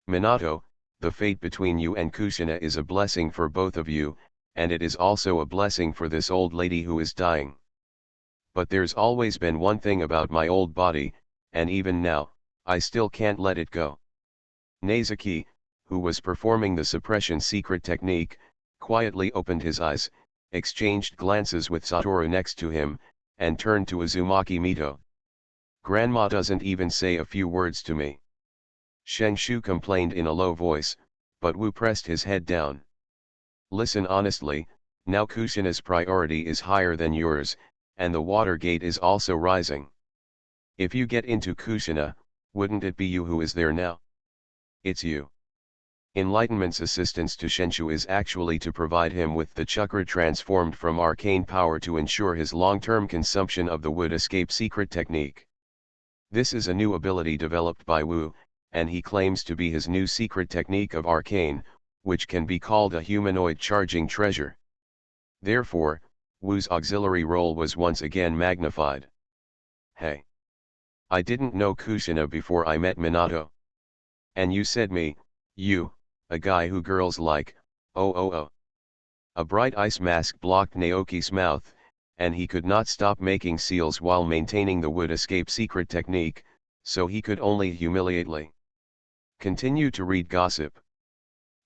Minato, the fate between you and Kushina is a blessing for both of you, and it is also a blessing for this old lady who is dying. But there's always been one thing about my old body, and even now, I still can't let it go. Nezuki, who was performing the suppression secret technique, quietly opened his eyes, exchanged glances with Satoru next to him, and turned to Uzumaki Mito. "Grandma doesn't even say a few words to me." Shengshu complained in a low voice, but Wu pressed his head down. "Listen honestly, now Kushina's priority is higher than yours, and the water gate is also rising. If you get into Kushina, wouldn't it be you who is there now? It's you." Enlightenment's assistance to Shenshu is actually to provide him with the chakra transformed from arcane power to ensure his long-term consumption of the wood escape secret technique. This is a new ability developed by Wu, and he claims to be his new secret technique of arcane, which can be called a humanoid charging treasure. Therefore, Wu's auxiliary role was once again magnified. "Hey. I didn't know Kushina before I met Minato. And you said me, you, a guy who girls like, oh. A bright ice mask blocked Naoki's mouth, and he could not stop making seals while maintaining the wood escape secret technique, so he could only humiliately continue to read gossip.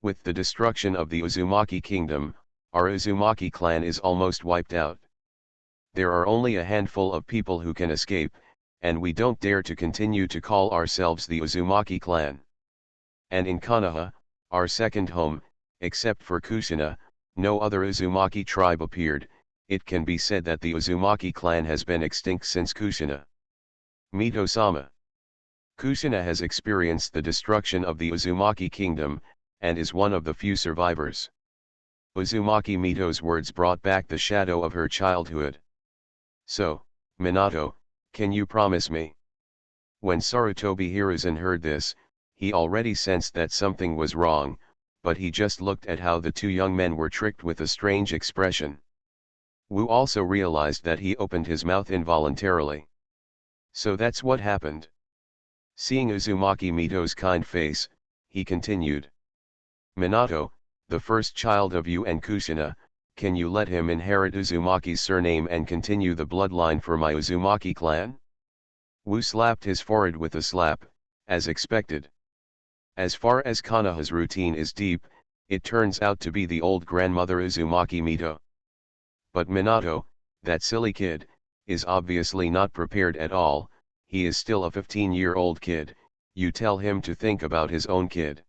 With the destruction of the Uzumaki kingdom, our Uzumaki clan is almost wiped out. There are only a handful of people who can escape, and we don't dare to continue to call ourselves the Uzumaki clan. And in Konoha, our second home, except for Kushina, no other Uzumaki tribe appeared. It can be said that the Uzumaki clan has been extinct since Kushina. Mito-sama. Kushina has experienced the destruction of the Uzumaki kingdom, and is one of the few survivors." Uzumaki Mito's words brought back the shadow of her childhood. "So, Minato, can you promise me?" When Sarutobi Hiruzen heard this, he already sensed that something was wrong, but he just looked at how the two young men were tricked with a strange expression. Wu also realized that he opened his mouth involuntarily. "So that's what happened." Seeing Uzumaki Mito's kind face, he continued. "Minato, the first child of you and Kushina, can you let him inherit Uzumaki's surname and continue the bloodline for my Uzumaki clan?" Wu slapped his forehead with a slap, as expected. As far as Konoha's routine is deep, it turns out to be the old grandmother Uzumaki Mito. But Minato, that silly kid, is obviously not prepared at all. He is still a 15-year-old kid. You tell him to think about his own kid.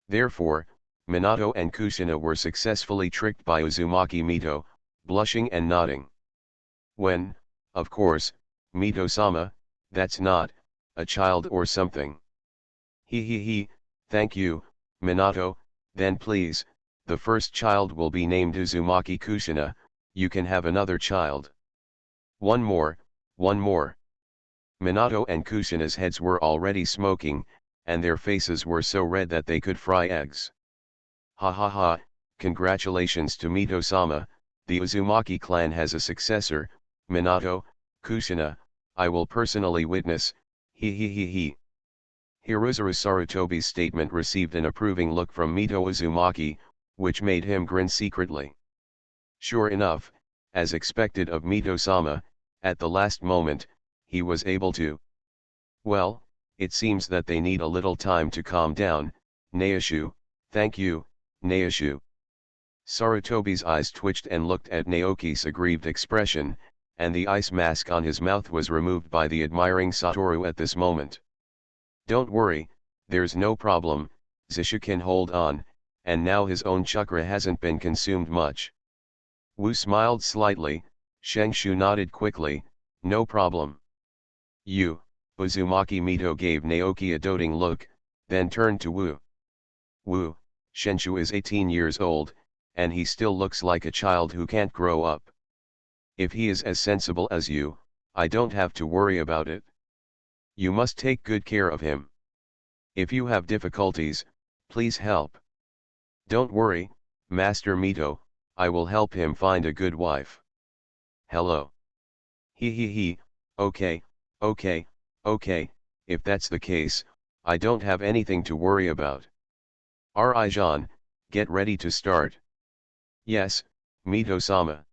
Therefore, Minato and Kushina were successfully tricked by Uzumaki Mito, blushing and nodding. When, of course, Mito-sama, that's not a child or something. He, thank you, Minato, then please, the first child will be named Uzumaki Kushina, you can have another child. One more. Minato and Kushina's heads were already smoking, and their faces were so red that they could fry eggs. Ha, congratulations to Mito-sama, the Uzumaki clan has a successor, Minato, Kushina, I will personally witness, he. Hirozuru Sarutobi's statement received an approving look from Mito Uzumaki, which made him grin secretly. Sure enough, as expected of Mito-sama, at the last moment, he was able to. Well, it seems that they need a little time to calm down. Naoshu, thank you, Naoshu. Sarutobi's eyes twitched and looked at Naoki's aggrieved expression, and the ice mask on his mouth was removed by the admiring Satoru at this moment. Don't worry, there's no problem, Zishu can hold on, and now his own chakra hasn't been consumed much. Wu smiled slightly, Shengshu nodded quickly, no problem. You, Uzumaki Mito gave Naoki a doting look, then turned to Wu. Wu, Shenshu is 18 years old, and he still looks like a child who can't grow up. If he is as sensible as you, I don't have to worry about it. You must take good care of him. If you have difficulties, please help. Don't worry, Master Mito, I will help him find a good wife. Hello. He, okay, if that's the case, I don't have anything to worry about. Rijan, get ready to start. Yes, Mito-sama.